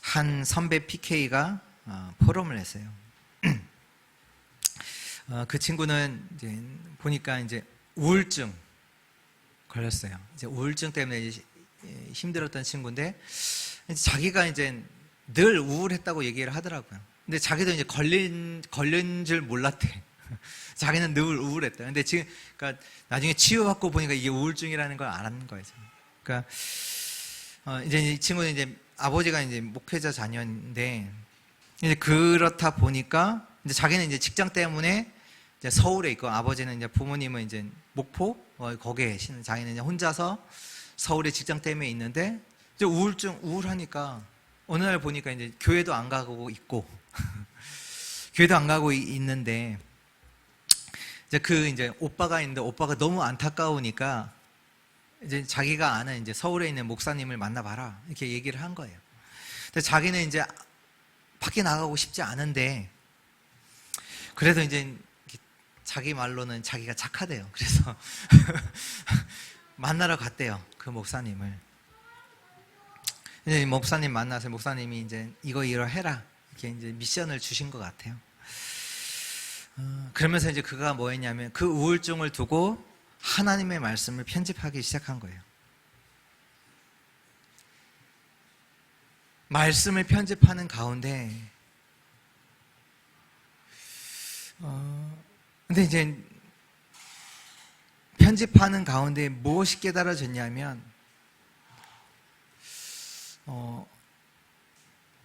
한 선배 PK가 포럼을 했어요. 그 친구는 이제 보니까 이제 우울증 걸렸어요. 이제 우울증 때문에 이제 힘들었던 친구인데, 자기가 이제 늘 우울했다고 얘기를 하더라고요. 근데 자기도 이제 걸린 줄 몰랐대. 자기는 늘 우울했다. 근데 지금, 그러니까 나중에 치유받고 보니까 이게 우울증이라는 걸 알았는 거예요. 그러니까, 이제 이 친구는 이제 아버지가 이제 목회자 자녀인데, 이제 그렇다 보니까, 이제 자기는 이제 직장 때문에 이제 서울에 있고, 아버지는 이제 부모님은 이제 목포, 거기에 계시는, 자기는 이제 혼자서 서울에 직장 때문에 있는데, 이제 우울하니까, 어느 날 보니까 이제 교회도 안 가고 있고, 교회도 안 가고 있는데, 이제 오빠가 있는데, 오빠가 너무 안타까우니까, 이제 자기가 아는 이제 서울에 있는 목사님을 만나봐라, 이렇게 얘기를 한 거예요. 근데 자기는 이제 밖에 나가고 싶지 않은데, 그래도 이제 자기 말로는 자기가 착하대요. 그래서 만나러 갔대요, 그 목사님을. 이제 목사님 만나서 목사님이 이제 이거 해라, 이렇게 이제 미션을 주신 것 같아요. 그러면서 이제 그가 뭐 했냐면 그 우울증을 두고 하나님의 말씀을 편집하기 시작한 거예요. 말씀을 편집하는 가운데 근데 이제 편집하는 가운데 무엇이 깨달아졌냐면,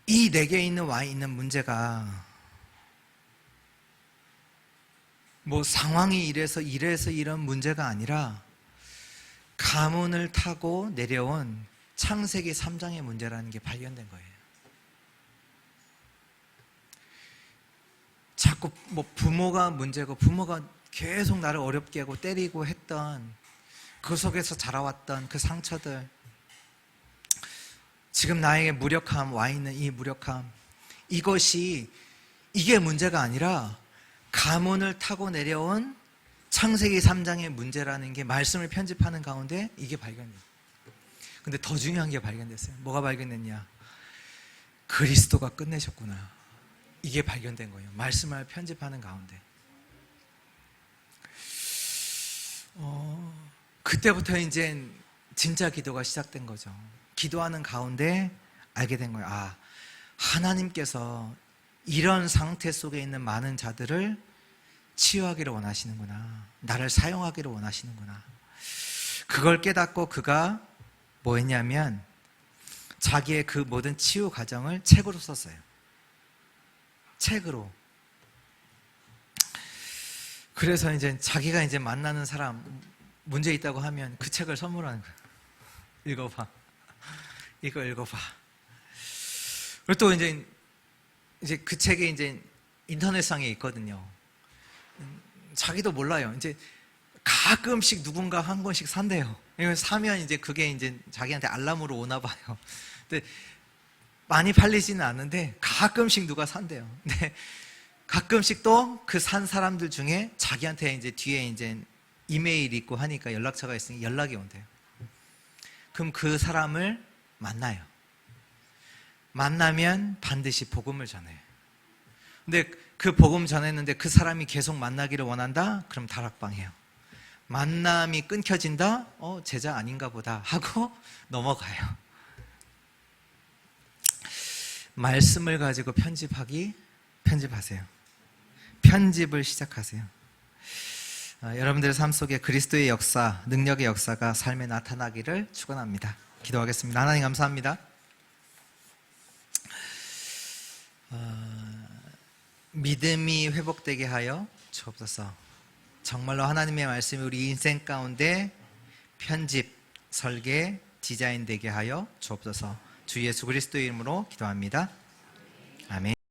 이 내게 있는 와 있는 문제가 뭐 상황이 이래서 이런 문제가 아니라 가문을 타고 내려온 창세기 3장의 문제라는 게 발견된 거예요. 자꾸 뭐 부모가 문제고, 부모가 계속 나를 어렵게 하고 때리고 했던 그 속에서 자라왔던 그 상처들, 지금 나에게 무력함, 와 있는 이 무력함, 이게 문제가 아니라 가문을 타고 내려온 창세기 3장의 문제라는 게 말씀을 편집하는 가운데 이게 발견돼요. 근데 더 중요한 게 발견됐어요. 뭐가 발견됐냐? 그리스도가 끝내셨구나. 이게 발견된 거예요. 말씀을 편집하는 가운데. 그때부터 이제 진짜 기도가 시작된 거죠. 기도하는 가운데 알게 된 거예요. 아, 하나님께서 이런 상태 속에 있는 많은 자들을 치유하기를 원하시는구나. 나를 사용하기를 원하시는구나. 그걸 깨닫고 그가 뭐 했냐면 자기의 그 모든 치유 과정을 책으로 썼어요. 책으로. 그래서 이제 자기가 이제 만나는 사람 문제 있다고 하면 그 책을 선물하는 거예요. 읽어봐. 이거 읽어봐. 그리고 또 이제 그 책이 이제 인터넷상에 있거든요. 자기도 몰라요. 이제 가끔씩 누군가 한 권씩 산대요. 사면 이제 그게 이제 자기한테 알람으로 오나 봐요. 근데 많이 팔리지는 않는데 가끔씩 누가 산대요. 근데 가끔씩 또 그 산 사람들 중에 자기한테 이제 뒤에 이제 이메일 있고 하니까 연락처가 있으니 연락이 온대요. 그럼 그 사람을 만나요. 만나면 반드시 복음을 전해요. 근데 그 복음 전했는데 그 사람이 계속 만나기를 원한다? 그럼 다락방해요. 만남이 끊겨진다? 제자 아닌가 보다 하고 넘어가요. 말씀을 가지고 편집하세요. 편집을 시작하세요. 여러분들의 삶 속에 그리스도의 역사, 능력의 역사가 삶에 나타나기를 축원합니다. 기도하겠습니다. 하나님 감사합니다. 믿음이 회복되게 하여 주옵소서. 정말로 하나님의 말씀이 우리 인생 가운데 편집, 설계, 디자인되게 하여 주옵소서. 주 예수 그리스도의 이름으로 기도합니다. 아멘.